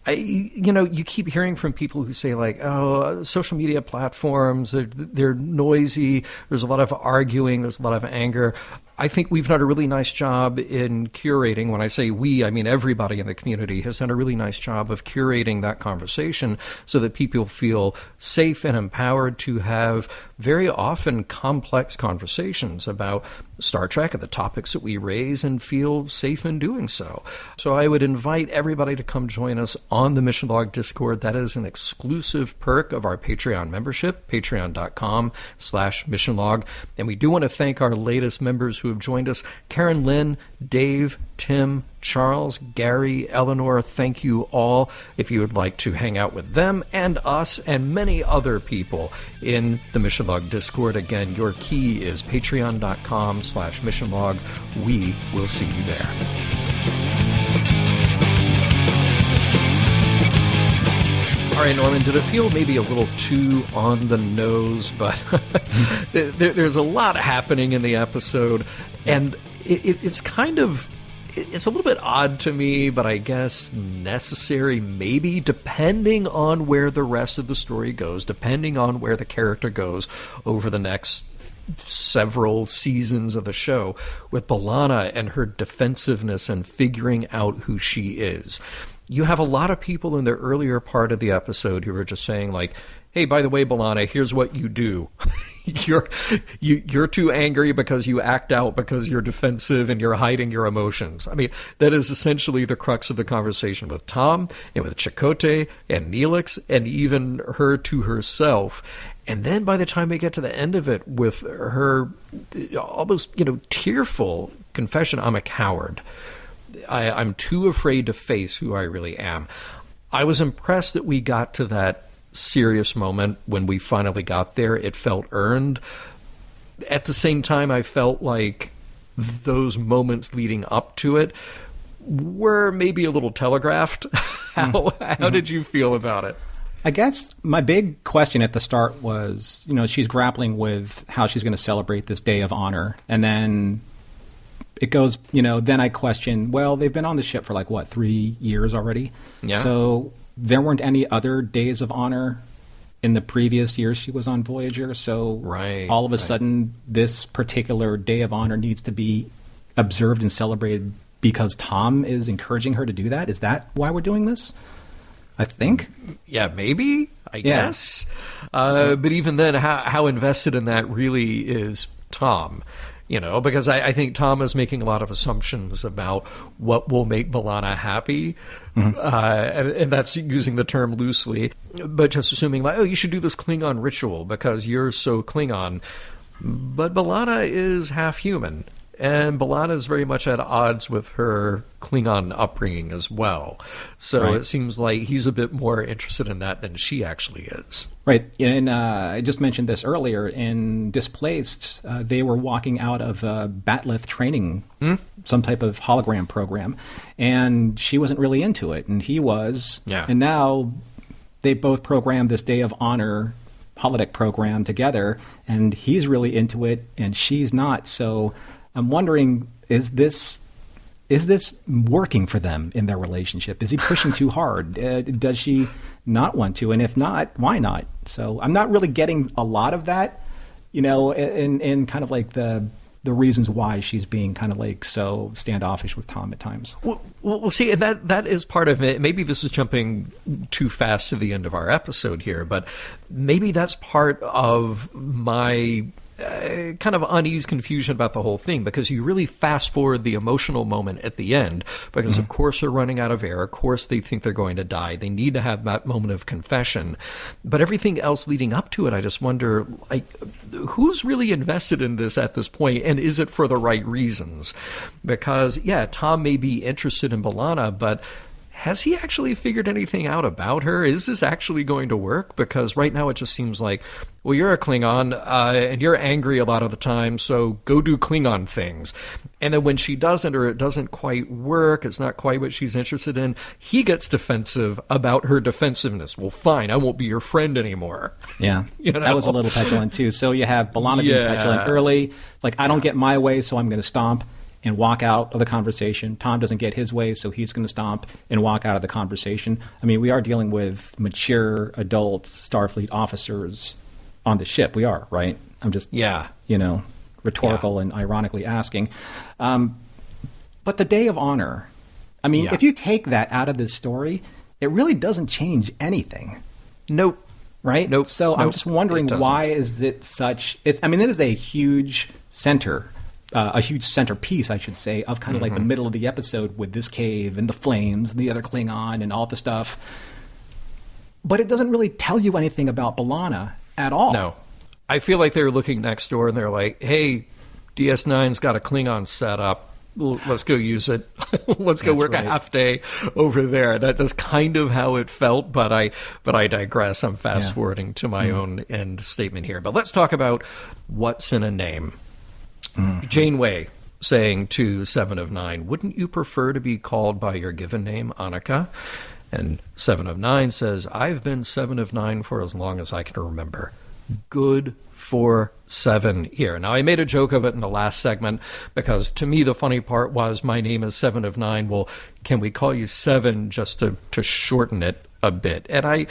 you keep hearing from people who say, like, oh, social media platforms, they're noisy. There's a lot of arguing. There's a lot of anger. I think we've done a really nice job in curating. When I say we, I mean everybody in the community has done a really nice job of curating that conversation so that people feel safe and empowered to have very often complex conversations about Star Trek and the topics that we raise, and feel safe in doing so. So I would invite everybody to come join us on the Mission Log Discord. That is an exclusive perk of our Patreon membership, patreon.com/missionlog. And we do want to thank our latest members who have joined us: Karen Lynn, Dave, Tim, Charles, Gary, Eleanor. Thank you all. If you would like to hang out with them and us and many other people in the Mission Log Discord, again, your key is patreon.com/missionlog. We will see you there. All right, Norman, did it feel maybe a little too on the nose? But there's a lot happening in the episode, and it's kind of... It's a little bit odd to me, but I guess necessary, maybe, depending on where the rest of the story goes, depending on where the character goes over the next several seasons of the show, with B'Elanna and her defensiveness and figuring out who she is. You have a lot of people in the earlier part of the episode who are just saying, like, hey, by the way, B'Elanna, here's what you do. You're too angry because you act out because you're defensive and you're hiding your emotions. I mean, that is essentially the crux of the conversation with Tom and with Chakotay and Neelix and even her to herself. And then by the time we get to the end of it, with her almost, tearful confession, I'm a coward. I'm too afraid to face who I really am. I was impressed that we got to that serious moment when we finally got there. It felt earned. At the same time, I felt like those moments leading up to it were maybe a little telegraphed. How did you feel about it? I guess my big question at the start was, she's grappling with how she's going to celebrate this Day of Honor. And then it goes, then I question, well, they've been on the ship for 3 years already. Yeah. So there weren't any other Days of Honor in the previous years she was on Voyager. So all of a sudden, this particular Day of Honor needs to be observed and celebrated because Tom is encouraging her to do that. Is that why we're doing this? I think. Yeah, maybe, I guess. But even then, how invested in that really is Tom? Because I think Tom is making a lot of assumptions about what will make B'Elanna happy. Mm-hmm. And that's using the term loosely. But just assuming, you should do this Klingon ritual because you're so Klingon. But B'Elanna is half human. And B'Elanna is very much at odds with her Klingon upbringing as well. So It seems like he's a bit more interested in that than she actually is. Right. And I just mentioned this earlier. In Displaced, they were walking out of a Batleth training, some type of hologram program. And she wasn't really into it. And he was. Yeah. And now they both programmed this Day of Honor holodeck program together. And he's really into it and she's not. So I'm wondering, is this working for them in their relationship? Is he pushing too hard? Does she not want to? And if not, why not? So I'm not really getting a lot of that, in kind of the reasons why she's being kind of so standoffish with Tom at times. Well, see, that is part of it. Maybe this is jumping too fast to the end of our episode here, but maybe that's part of my kind of unease, confusion about the whole thing, because you really fast forward the emotional moment at the end because of course they're running out of air, of course they think they're going to die, they need to have that moment of confession, but everything else leading up to it, I just wonder, who's really invested in this at this point, and is it for the right reasons? Because Tom may be interested in B'Elanna, but has he actually figured anything out about her? Is this actually going to work? Because right now it just seems like, well, you're a Klingon, and you're angry a lot of the time, so go do Klingon things. And then when she doesn't, or it doesn't quite work, it's not quite what she's interested in, he gets defensive about her defensiveness. Well, fine, I won't be your friend anymore. Yeah, that was a little petulant too. So you have B'Elanna being petulant early, I don't get my way, so I'm going to stomp and walk out of the conversation. Tom doesn't get his way, so he's going to stomp and walk out of the conversation. I mean, we are dealing with mature, adult Starfleet officers on the ship. We are, right? I'm just, rhetorical and ironically asking. But the Day of Honor, I mean, if you take that out of this story, it really doesn't change anything. Nope. Right? Nope. So I'm just wondering, why is it such... it is a huge center... a huge centerpiece, I should say, of kind of the middle of the episode with this cave and the flames and the other Klingon and all the stuff. But it doesn't really tell you anything about B'Elanna at all. No. I feel like they're looking next door and they're like, hey, DS9's got a Klingon set up. Let's go use it. Let's go work a half day over there. That's kind of how it felt, but I digress. I'm fast forwarding to my own end statement here. But let's talk about what's in a name. Janeway saying to Seven of Nine, wouldn't you prefer to be called by your given name, Annika? And Seven of Nine says, I've been Seven of Nine for as long as I can remember. Good for Seven here. Now, I made a joke of it in the last segment because to me the funny part was my name is Seven of Nine. Well, can we call you Seven just to shorten it a bit? And I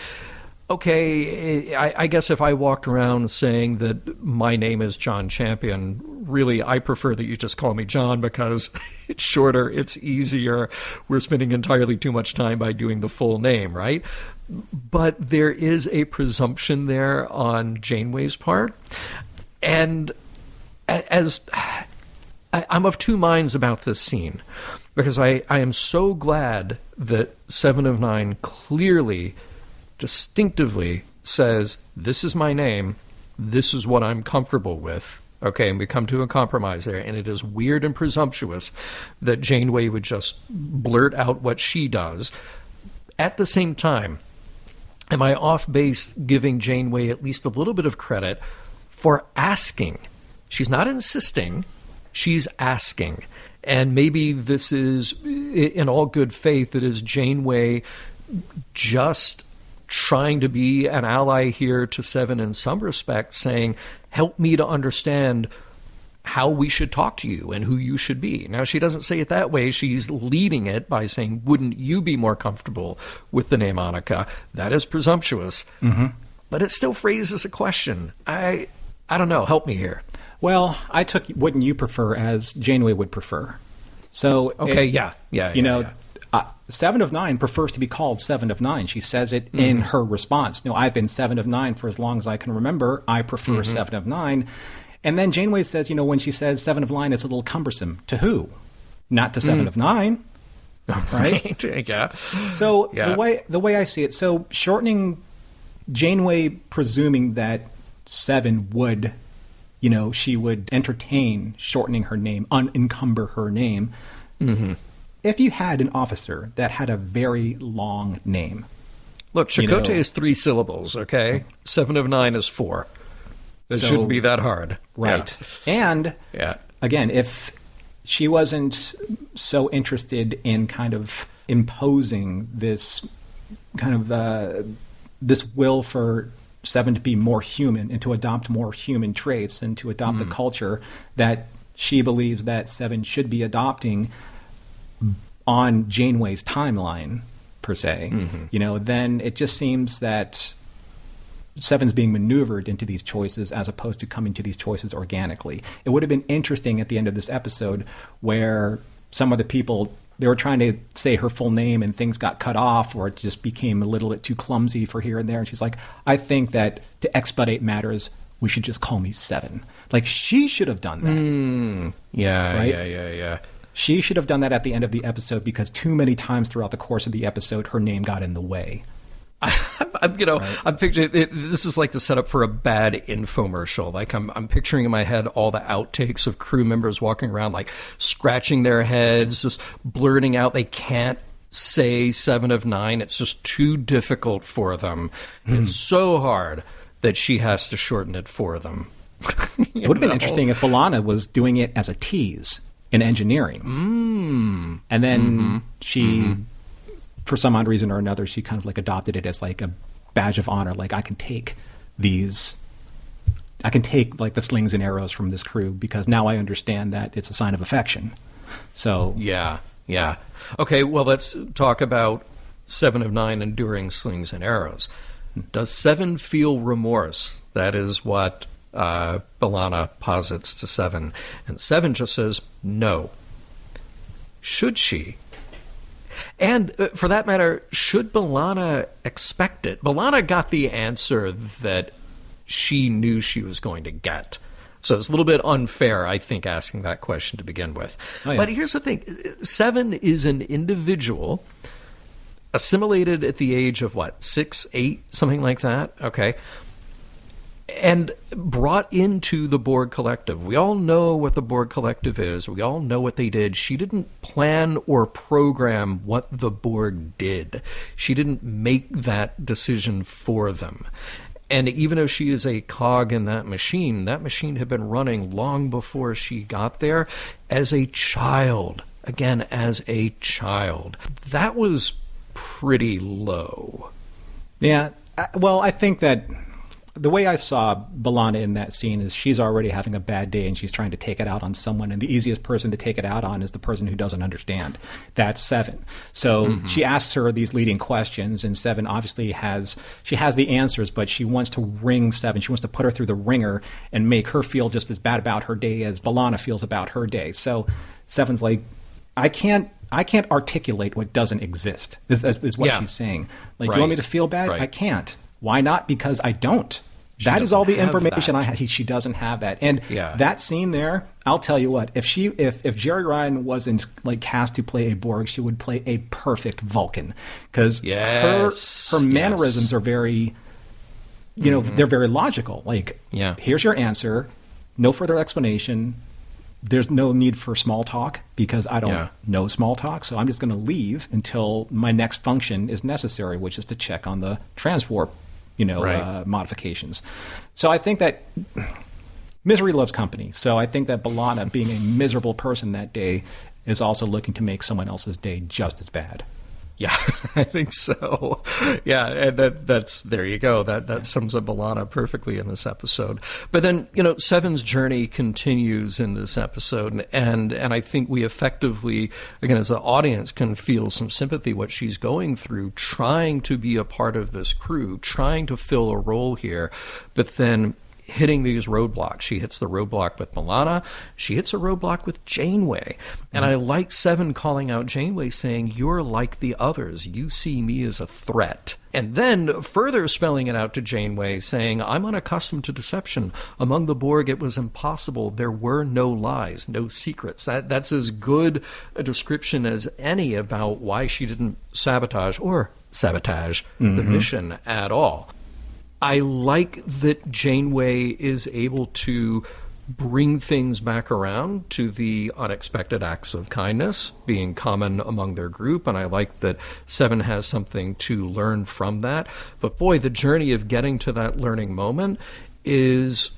guess if I walked around saying that my name is John Champion, really, I prefer that you just call me John because it's shorter, it's easier. We're spending entirely too much time by doing the full name, right? But there is a presumption there on Janeway's part. And I'm of two minds about this scene because I am so glad that Seven of Nine clearly distinctively says, this is my name, this is what I'm comfortable with. Okay, and we come to a compromise there, and it is weird and presumptuous that Janeway would just blurt out what she does. At the same time, am I off base giving Janeway at least a little bit of credit for asking? She's not insisting, she's asking. And maybe this is, in all good faith, it is Janeway just trying to be an ally here to Seven in some respect, saying, help me to understand how we should talk to you and who you should be. Now, she doesn't say it that way. She's leading it by saying, wouldn't you be more comfortable with the name Annika? That is presumptuous. Mm-hmm. But it still phrases a question. I don't know. Help me here. Well, I took wouldn't you prefer as Janeway would prefer. So, okay, yeah. 7 of 9 prefers to be called 7 of 9. She says it in her response. No, I've been 7 of 9 for as long as I can remember. I prefer 7 of 9. And then Janeway says, when she says 7 of 9, it's a little cumbersome. To who? Not to 7 of 9. Right? Yeah. So the way I see it, so shortening Janeway presuming that 7 would, she would entertain shortening her name, unencumber her name. Mm-hmm. If you had an officer that had a very long name. Look, Chakotay is 3 syllables, okay? 7 of 9 is 4. It shouldn't be that hard. Right. Yeah. And, again, if she wasn't so interested in kind of imposing this kind of this will for 7 to be more human and to adopt more human traits and to adopt the culture that she believes that 7 should be adopting on Janeway's timeline, per se, then it just seems that 7's being maneuvered into these choices as opposed to coming to these choices organically. It would have been interesting at the end of this episode where some of the people, they were trying to say her full name and things got cut off or it just became a little bit too clumsy for here and there. And she's like, I think that to expedite matters, we should just call me 7. Like, she should have done that. Yeah. She should have done that at the end of the episode because too many times throughout the course of the episode, her name got in the way. I'm picturing this is like the setup for a bad infomercial. Like I'm picturing in my head all the outtakes of crew members walking around like scratching their heads, just blurting out they can't say 7 of 9. It's just too difficult for them. It's so hard that she has to shorten it for them. It would have been interesting if B'Elanna was doing it as a tease in engineering. And then she, for some odd reason or another, she kind of like adopted it as like a badge of honor. Like, I can take like the slings and arrows from this crew because now I understand that it's a sign of affection. So yeah. Okay, well, let's talk about 7 of 9 enduring slings and arrows. Does 7 feel remorse? That is what B'Elanna posits to 7. And 7 just says no. Should she? And for that matter, should B'Elanna expect it? B'Elanna got the answer that she knew she was going to get. So it's a little bit unfair, I think, asking that question to begin with. Oh, yeah. But here's the thing. 7 is an individual assimilated at the age of, 6, 8, something like that? Okay. And brought into the Borg Collective. We all know what the Borg Collective is. We all know what they did. She didn't plan or program what the Borg did. She didn't make that decision for them. And even though she is a cog in that machine had been running long before she got there as a child. Again, as a child. That was pretty low. Yeah. Well, I think that the way I saw B'Elanna in that scene is she's already having a bad day and she's trying to take it out on someone, and the easiest person to take it out on is the person who doesn't understand. That's 7. So she asks her these leading questions, and 7 obviously has the answers, but she wants to wring 7. She wants to put her through the ringer and make her feel just as bad about her day as B'Elanna feels about her day. So 7's like, I can't articulate what doesn't exist, is what she's saying. Like, you want me to feel bad? I can't. Why not? Because I don't. That is all the information I have. She doesn't have that. And that scene there, I'll tell you what, if Jerry Ryan wasn't like cast to play a Borg, she would play a perfect Vulcan. Because her mannerisms are very, they're very logical. Like, here's your answer, no further explanation. There's no need for small talk because I don't know small talk. So I'm just going to leave until my next function is necessary, which is to check on the transwarp modifications. So I think that misery loves company. So I think that B'Elanna, being a miserable person that day, is also looking to make someone else's day just as bad. Yeah, I think so. Yeah, and that's there you go. That sums up B'Elanna perfectly in this episode. But then, Seven's journey continues in this episode, and I think we effectively, again, as an audience, can feel some sympathy what she's going through, trying to be a part of this crew, trying to fill a role here, but then hitting these roadblocks. She hits the roadblock with B'Elanna. She hits a roadblock with Janeway. And I like Seven calling out Janeway, saying, "You're like the others. You see me as a threat." And then further spelling it out to Janeway, saying, "I'm unaccustomed to deception. Among the Borg, it was impossible. There were no lies, no secrets." That's as good a description as any about why she didn't sabotage the mission at all. I like that Janeway is able to bring things back around to the unexpected acts of kindness being common among their group, and I like that Seven has something to learn from that. But boy, the journey of getting to that learning moment is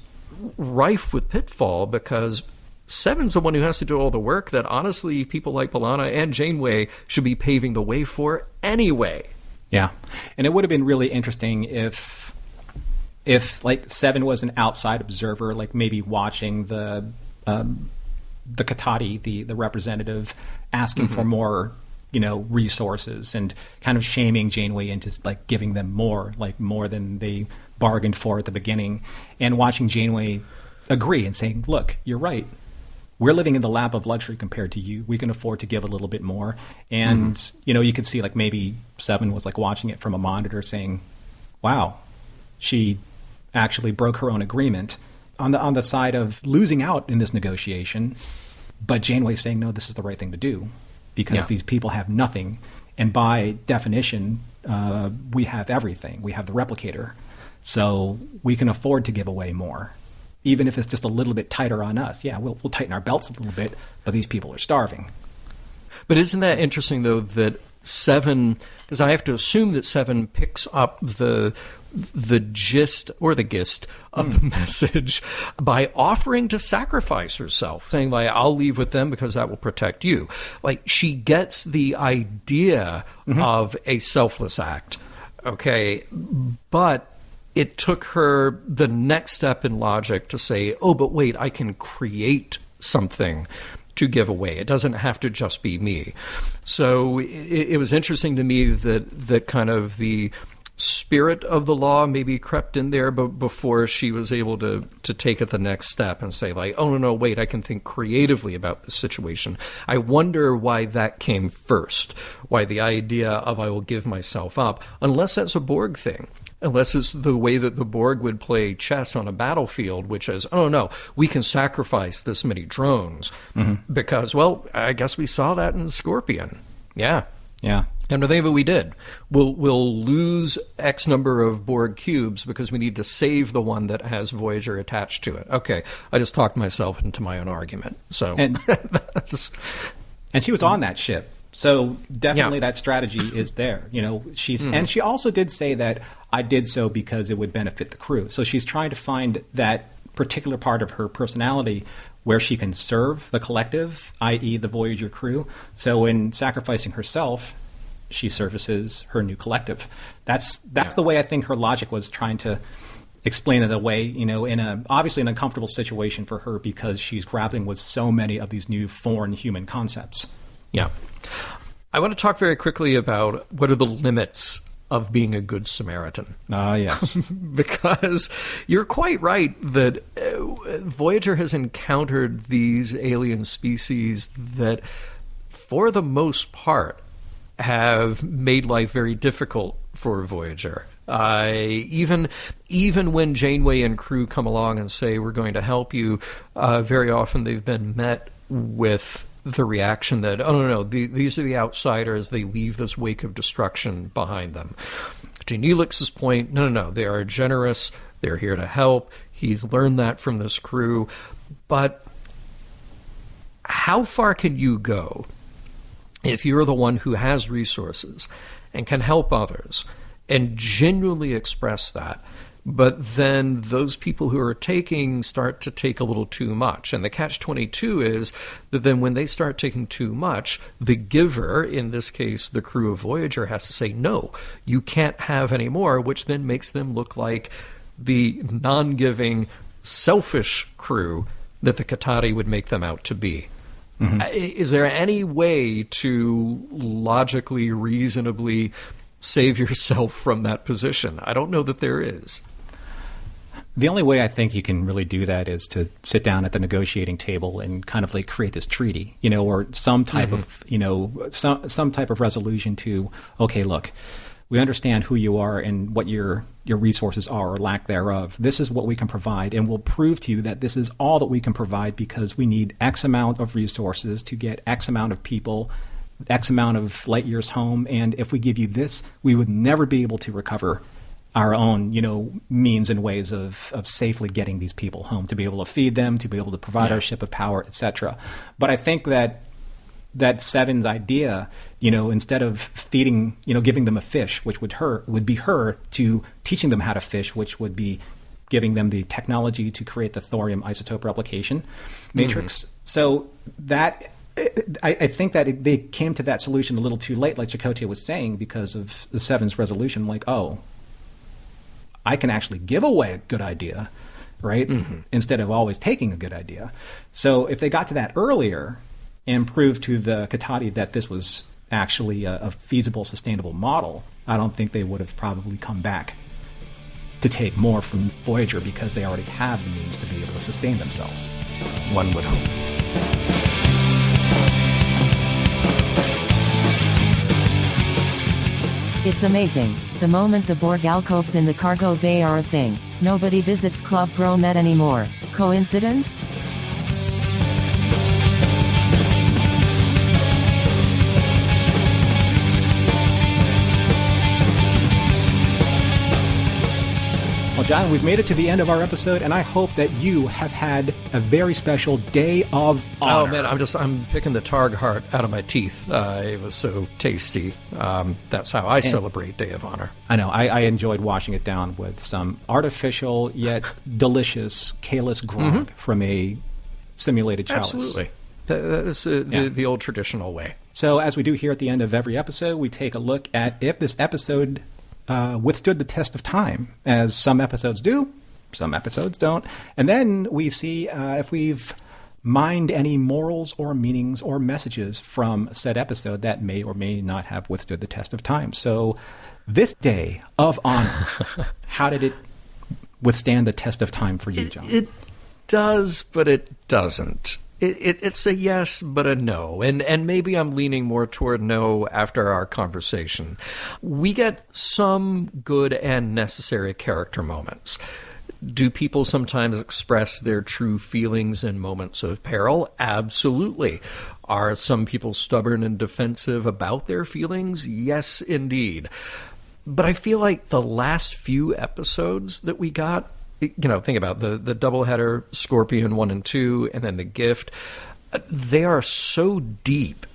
rife with pitfall, because Seven's the one who has to do all the work that honestly people like B'Elanna and Janeway should be paving the way for anyway. Yeah, and it would have been really interesting if like Seven was an outside observer, like maybe watching the Katati, the representative, asking for more, resources, and kind of shaming Janeway into like giving them more than they bargained for at the beginning, and watching Janeway agree and saying, "Look, you're right. We're living in the lap of luxury compared to you. We can afford to give a little bit more." And you could see like maybe Seven was like watching it from a monitor, saying, "Wow, she actually broke her own agreement on the side of losing out in this negotiation." But Janeway's saying, "No, this is the right thing to do, because these people have nothing, and by definition, we have everything. We have the replicator, so we can afford to give away more, even if it's just a little bit tighter on us. Yeah, we'll tighten our belts a little bit, but these people are starving." But isn't that interesting, though, that Seven, because I have to assume that Seven picks up the gist or the gist of the message by offering to sacrifice herself, saying, like, "I'll leave with them because that will protect you." Like, she gets the idea of a selfless act, okay, but it took her the next step in logic to say, "Oh, but wait, I can create something to give away. It doesn't have to just be me." So it was interesting to me that kind of the spirit of the law maybe crept in there, but before she was able to take it the next step and say, like, "Oh, no, wait, I can think creatively about this situation." I wonder why that came first, why the idea of "I will give myself up," unless that's a Borg thing. Unless it's the way that the Borg would play chess on a battlefield, which is, "Oh, no, we can sacrifice this many drones." Because, well, I guess we saw that in Scorpion. Yeah. And I think that we did. We'll lose X number of Borg cubes because we need to save the one that has Voyager attached to it. Okay, I just talked myself into my own argument. So, and she was on that ship. So definitely that strategy is there. And she also did say that "I did so because it would benefit the crew." So she's trying to find that particular part of her personality where she can serve the collective, i.e. the Voyager crew. So in sacrificing herself, she services her new collective. That's the way I think her logic was trying to explain it away, in obviously an uncomfortable situation for her, because she's grappling with so many of these new foreign human concepts. Yeah. I want to talk very quickly about what are the limits of being a good Samaritan. Yes. Because you're quite right that Voyager has encountered these alien species that, for the most part, have made life very difficult for Voyager. Even when Janeway and crew come along and say, "We're going to help you," very often they've been met with the reaction that, "Oh, no, these are the outsiders. They leave this wake of destruction behind them." To Neelix's point, no, they are generous. They're here to help. He's learned that from this crew. But how far can you go if you're the one who has resources and can help others and genuinely express that, But then those people who are taking start to take a little too much. And the catch-22 is that then when they start taking too much, the giver, in this case the crew of Voyager, has to say, no, you can't have any more, which then makes them look like the non-giving, selfish crew that the Katati would make them out to be. Mm-hmm. Is there any way to logically, reasonably save yourself from that position? I don't know that there is. The only way I think you can really do that is to sit down at the negotiating table and kind of like create this treaty, or some type of, some type of resolution to, okay, look, we understand who you are and what your resources are or lack thereof. This is what we can provide, and we'll prove to you that this is all that we can provide because we need X amount of resources to get X amount of people, X amount of light years home, and if we give you this, we would never be able to recover our own, means and ways of safely getting these people home, to be able to feed them, to be able to provide our ship of power, etc. But I think that Seven's idea, instead of feeding, giving them a fish, which would be her, to teaching them how to fish, which would be giving them the technology to create the thorium isotope replication matrix. Mm-hmm. So that I think that they came to that solution a little too late, like Chakotay was saying, because of the Seven's resolution. Like, oh, I can actually give away a good idea, right? Mm-hmm. Instead of always taking a good idea. So if they got to that earlier and proved to the Katati that this was actually a feasible, sustainable model, I don't think they would have probably come back to take more from Voyager, because they already have the means to be able to sustain themselves. One would hope. It's amazing. The moment the Borg alcoves in the cargo bay are a thing, nobody visits Club Bromet anymore. Coincidence? Well, John, we've made it to the end of our episode, and I hope that you have had a very special Day of Honor. Oh, man, I'm picking the Targ heart out of my teeth. It was so tasty. That's how I celebrate Day of Honor. I know. I enjoyed washing it down with some artificial yet delicious Kalis grog from a simulated chalice. Absolutely. That's the old traditional way. So as we do here at the end of every episode, we take a look at if this episode withstood the test of time, as some episodes do, some episodes don't. And then we see if we've mined any morals or meanings or messages from said episode that may or may not have withstood the test of time. So this Day of Honor, how did it withstand the test of time for you, John? It does, but it doesn't. It's a yes, but a no. And maybe I'm leaning more toward no after our conversation. We get some good and necessary character moments. Do people sometimes express their true feelings in moments of peril? Absolutely. Are some people stubborn and defensive about their feelings? Yes, indeed. But I feel like the last few episodes that we got, think about the doubleheader, Scorpion 1 and 2, and then The Gift. They are so deep,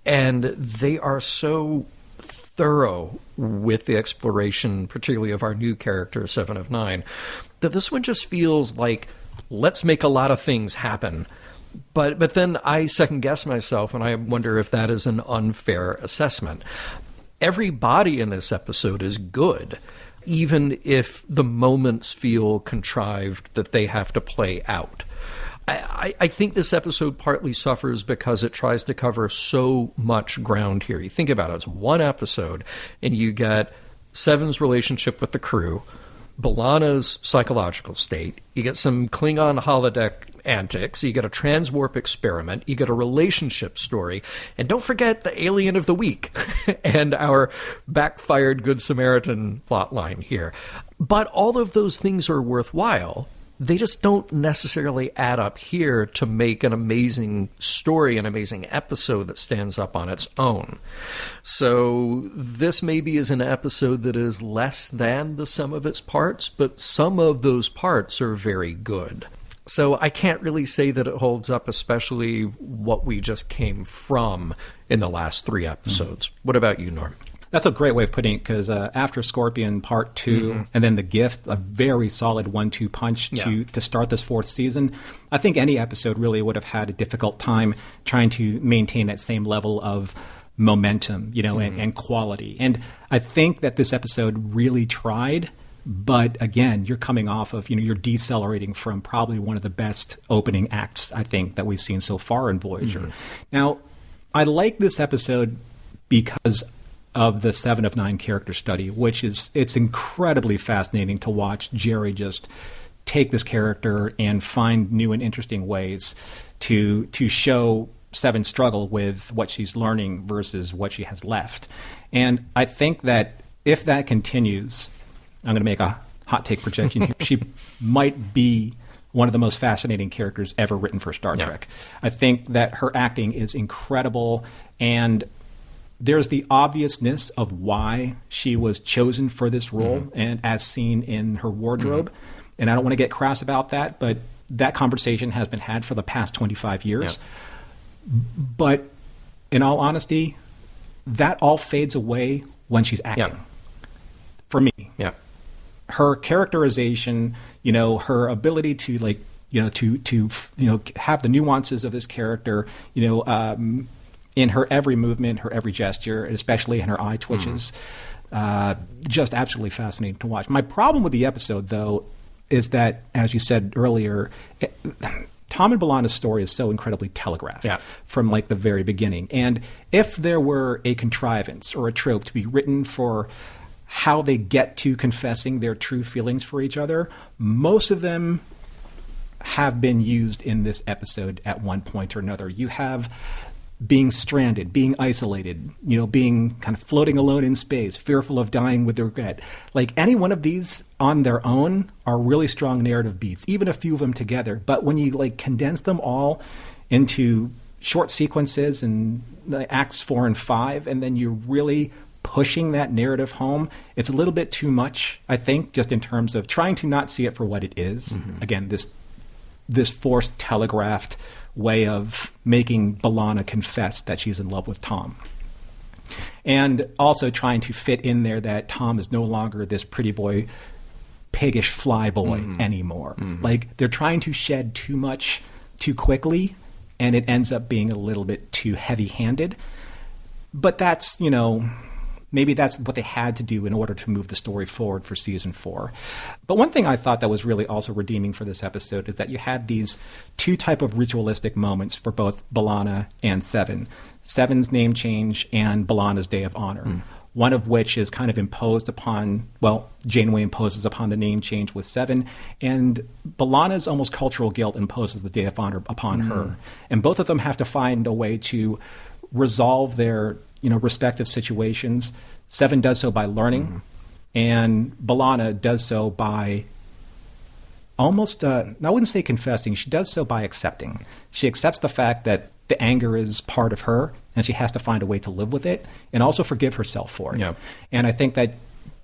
and they are so thorough with the exploration, particularly of our new character, 7 of 9, that this one just feels like, let's make a lot of things happen. But then I second-guess myself, and I wonder if that is an unfair assessment. Everybody in this episode is good, even if the moments feel contrived that they have to play out. I think this episode partly suffers because it tries to cover so much ground here. You think about it, it's one episode, and you get Seven's relationship with the crew, B'Elanna's psychological state, you get some Klingon holodeck antics, you get a transwarp experiment, you get a relationship story, and don't forget the alien of the week and our backfired Good Samaritan plotline here. But all of those things are worthwhile. They just don't necessarily add up here to make an amazing story, an amazing episode that stands up on its own. So this maybe is an episode that is less than the sum of its parts, but some of those parts are very good. So I can't really say that it holds up, especially what we just came from in the last 3 episodes. What about you, Norm? That's a great way of putting it, because after Scorpion Part 2 and then The Gift, a very solid 1-2 punch to start this fourth season, I think any episode really would have had a difficult time trying to maintain that same level of momentum, and quality. And I think that this episode really tried. But again, you're coming off of, you're decelerating from probably one of the best opening acts, I think, that we've seen so far in Voyager. Now, I like this episode because of the 7 of 9 character study, it's incredibly fascinating to watch Jerry just take this character and find new and interesting ways to show Seven's struggle with what she's learning versus what she has left. And I think that if that continues, I'm going to make a hot take projection here. She might be one of the most fascinating characters ever written for Star Trek. I think that her acting is incredible, and there's the obviousness of why she was chosen for this role, and as seen in her wardrobe. And I don't want to get crass about that, but that conversation has been had for the past 25 years. But in all honesty, that all fades away when she's acting. For me. Her characterization, her ability to have the nuances of this character, in her every movement, her every gesture, especially in her eye twitches, just absolutely fascinating to watch. My problem with the episode, though, is that, as you said earlier, Tom and B'Elanna's story is so incredibly telegraphed from the very beginning. And if there were a contrivance or a trope to be written for how they get to confessing their true feelings for each other, most of them have been used in this episode at one point or another. You have being stranded, being isolated, being kind of floating alone in space, fearful of dying with regret. Any one of these on their own are really strong narrative beats, even a few of them together. But when you condense them all into short sequences and acts 4 and 5, and then you're really pushing that narrative home, it's a little bit too much, I think, just in terms of trying to not see it for what it is. Again, this forced, telegraphed way of making B'Elanna confess that she's in love with Tom. And also trying to fit in there that Tom is no longer this pretty boy, piggish fly boy anymore. They're trying to shed too much too quickly, and it ends up being a little bit too heavy-handed. But that's, maybe that's what they had to do in order to move the story forward for season 4. But one thing I thought that was really also redeeming for this episode is that you had these two type of ritualistic moments for both B'Elanna and Seven. Seven's name change and B'Elanna's Day of Honor. One of which is kind of imposed upon, Janeway imposes upon the name change with Seven, and B'Elanna's almost cultural guilt imposes the Day of Honor upon her. And both of them have to find a way to resolve their respective situations. Seven does so by learning, and B'Elanna does so by almost, I wouldn't say confessing, she does so by accepting. She accepts the fact that the anger is part of her, and she has to find a way to live with it, and also forgive herself for it. And I think that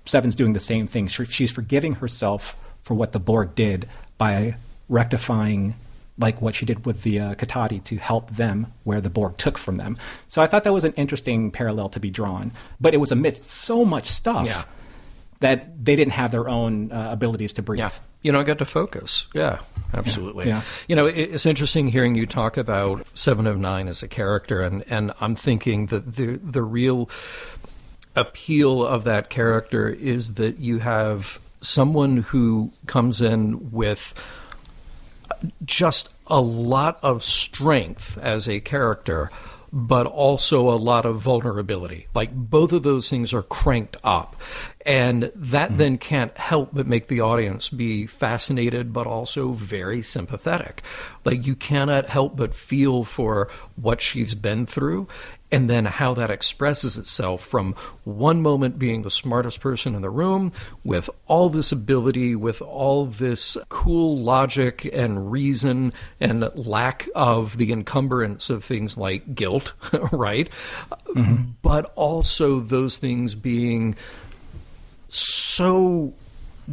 Seven's doing the same thing. She's forgiving herself for what the Borg did by rectifying what she did with the Katati to help them where the Borg took from them. So I thought that was an interesting parallel to be drawn. But it was amidst so much stuff that they didn't have their own abilities to breathe. I got to focus. Yeah, absolutely. It's interesting hearing you talk about 7 of 9 as a character, and I'm thinking that the real appeal of that character is that you have someone who comes in with just a lot of strength as a character, but also a lot of vulnerability. Both of those things are cranked up. And that then can't help but make the audience be fascinated, but also very sympathetic. You cannot help but feel for what she's been through, and then how that expresses itself from one moment being the smartest person in the room with all this ability, with all this cool logic and reason and lack of the encumbrance of things like guilt, right? But also those things being so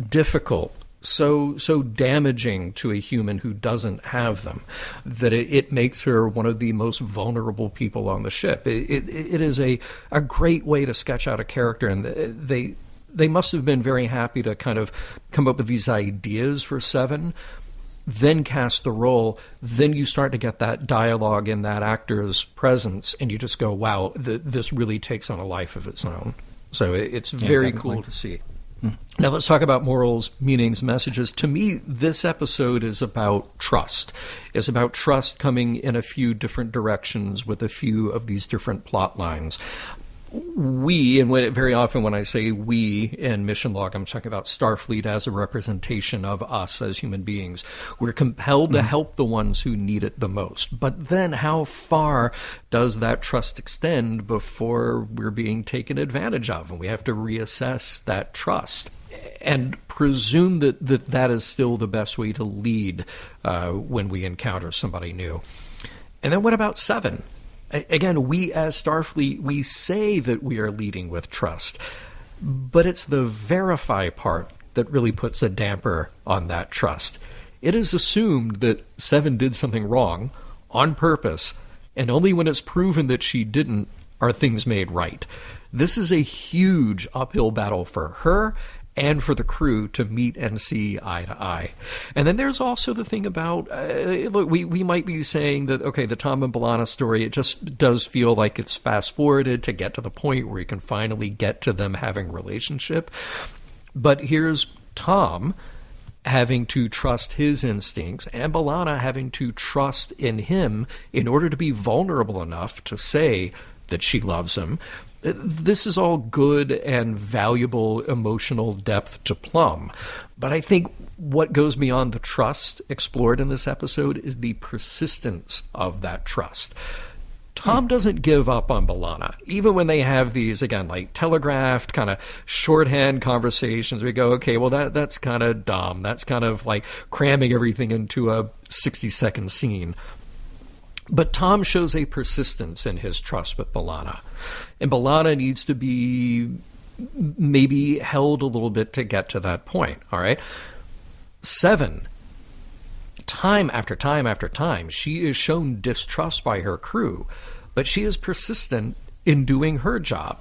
difficult, so damaging to a human who doesn't have them that it makes her one of the most vulnerable people on the ship. It is a great way to sketch out a character, and they must have been very happy to kind of come up with these ideas for Seven, then cast the role, then you start to get that dialogue in that actor's presence, and you just go, wow, this really takes on a life of its own. So it's very cool to see. Now let's talk about morals, meanings, messages. To me, this episode is about trust. It's about trust coming in a few different directions with a few of these different plot lines. We, and very often when I say we in Mission Log, I'm talking about Starfleet as a representation of us as human beings. We're compelled to help the ones who need it the most. But then how far does that trust extend before we're being taken advantage of? And we have to reassess that trust and presume that is still the best way to lead when we encounter somebody new. And then what about Seven? Again, we as Starfleet, we say that we are leading with trust, but it's the verify part that really puts a damper on that trust. It is assumed that Seven did something wrong on purpose, and only when it's proven that she didn't are things made right. This is a huge uphill battle for her and for the crew to meet and see eye to eye. And then there's also the thing about, look, we might be saying that, okay, the Tom and B'Elanna story, it just does feel like it's fast-forwarded to get to the point where you can finally get to them having a relationship. But here's Tom having to trust his instincts, and B'Elanna having to trust in him in order to be vulnerable enough to say that she loves him. This is all good and valuable emotional depth to plumb. But I think what goes beyond the trust explored in this episode is the persistence of that trust. Tom doesn't give up on B'Elanna, even when they have these, again, like telegraphed kind of shorthand conversations. We go, okay, well, that's kind of dumb. That's kind of like cramming everything into a 60-second scene. But Tom shows a persistence in his trust with B'Elanna. And B'Elanna needs to be maybe held a little bit to get to that point, all right? Seven, time after time after time, she is shown distrust by her crew, but she is persistent in doing her job.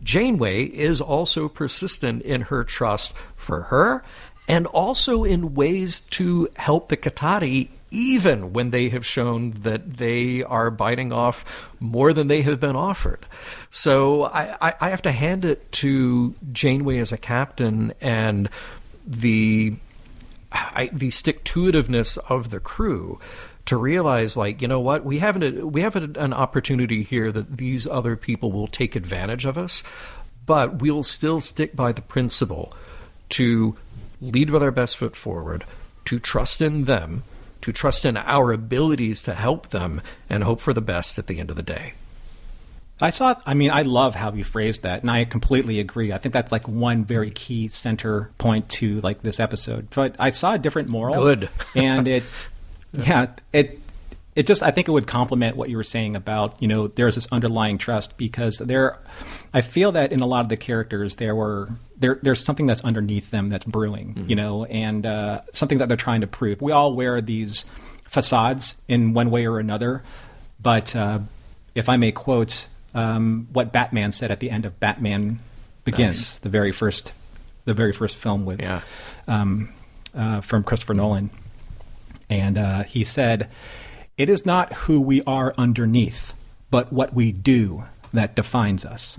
Janeway is also persistent in her trust for her, and also in ways to help the Katati, even when they have shown that they are biting off more than they have been offered. So I have to hand it to Janeway as a captain and the stick-to-itiveness of the crew to realize, like, you know what, we have an opportunity here that these other people will take advantage of us, but we'll still stick by the principle to lead with our best foot forward, to trust in them, to trust in our abilities to help them, and hope for the best at the end of the day. I love how you phrased that, and I completely agree. I think that's like one very key center point to like this episode. But I saw a different moral. Good. And it just, I think it would complement what you were saying about, there's this underlying trust, because I feel that in a lot of the characters there's something that's underneath them that's brewing, and something that they're trying to prove. We all wear these facades in one way or another, but if I may quote what Batman said at the end of Batman Begins, nice. the very first film with from Christopher Nolan, and he said, "It is not who we are underneath, but what we do that defines us."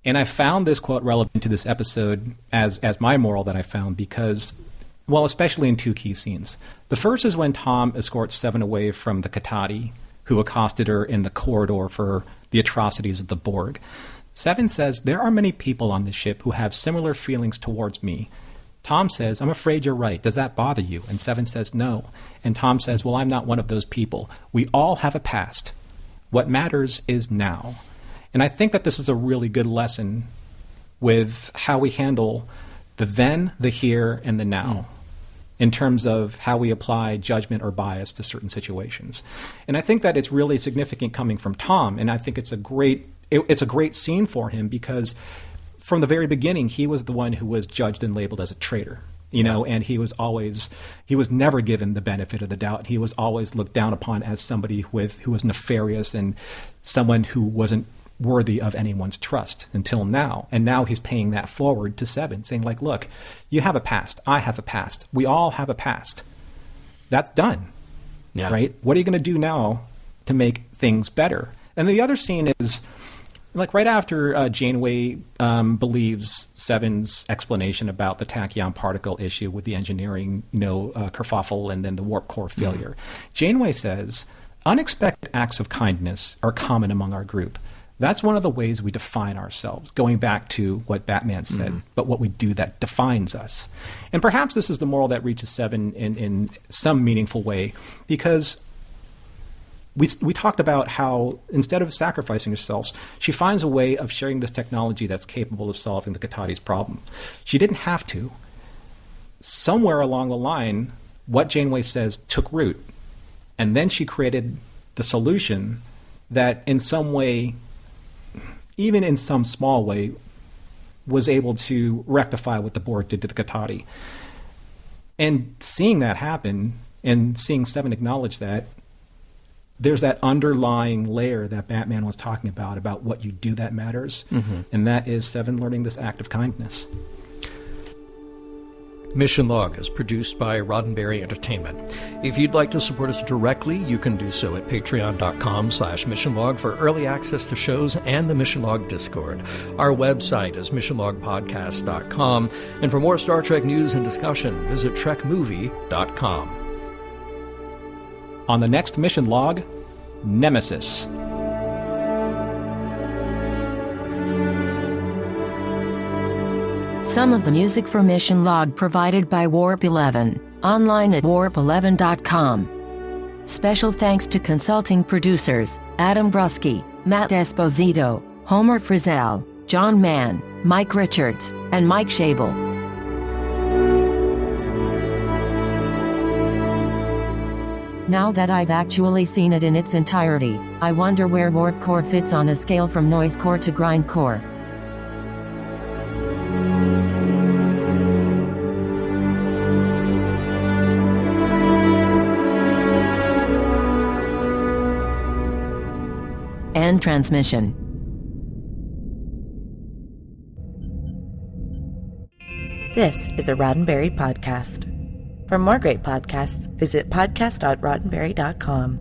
And I found this quote relevant to this episode as my moral that I found because, well, especially in two key scenes. The first is when Tom escorts Seven away from the Katati, who accosted her in the corridor for the atrocities of the Borg. Seven says, "There are many people on this ship who have similar feelings towards me." Tom says, "I'm afraid you're right. Does that bother you?" And Seven says, "No." And Tom says, "Well, I'm not one of those people. We all have a past. What matters is now." And I think that this is a really good lesson with how we handle the then, the here, and the now in terms of how we apply judgment or bias to certain situations. And I think that it's really significant coming from Tom, and I think it's a great scene for him because from the very beginning, he was the one who was judged and labeled as a traitor And he was never given the benefit of the doubt. He was always looked down upon as somebody who was nefarious and someone who wasn't worthy of anyone's trust until now. And now he's paying that forward to Seven, saying like, look, you have a past. I have a past. We all have a past. That's done. Yeah. Right? What are you going to do now to make things better? And the other scene is like right after Janeway believes Seven's explanation about the tachyon particle issue with the engineering, kerfuffle and then the warp core failure. Janeway says, unexpected acts of kindness are common among our group. That's one of the ways we define ourselves, going back to what Batman said, but what we do that defines us. And perhaps this is the moral that reaches Seven in some meaningful way, because we talked about how instead of sacrificing herself, she finds a way of sharing this technology that's capable of solving the Katati's problem. She didn't have to. Somewhere along the line, what Janeway says took root, and then she created the solution that in some way, even in some small way, was able to rectify what the Borg did to the Katati. And seeing that happen and seeing Seven acknowledge that, there's that underlying layer that Batman was talking about what you do that matters. And that is Seven learning this act of kindness. Mission Log is produced by Roddenberry Entertainment. If you'd like to support us directly, you can do so at patreon.com/missionlog for early access to shows and the Mission Log Discord. Our website is missionlogpodcast.com. And for more Star Trek news and discussion, visit trekmovie.com. On the next Mission Log, Nemesis. Some of the music for Mission Log provided by Warp 11, online at warp11.com. Special thanks to consulting producers, Adam Brusky, Matt Esposito, Homer Frizzell, John Mann, Mike Richards, and Mike Schabel. Now that I've actually seen it in its entirety, I wonder where warp core fits on a scale from noise core to grind core. End transmission. This is a Roddenberry podcast. For more great podcasts, visit podcast.roddenberry.com.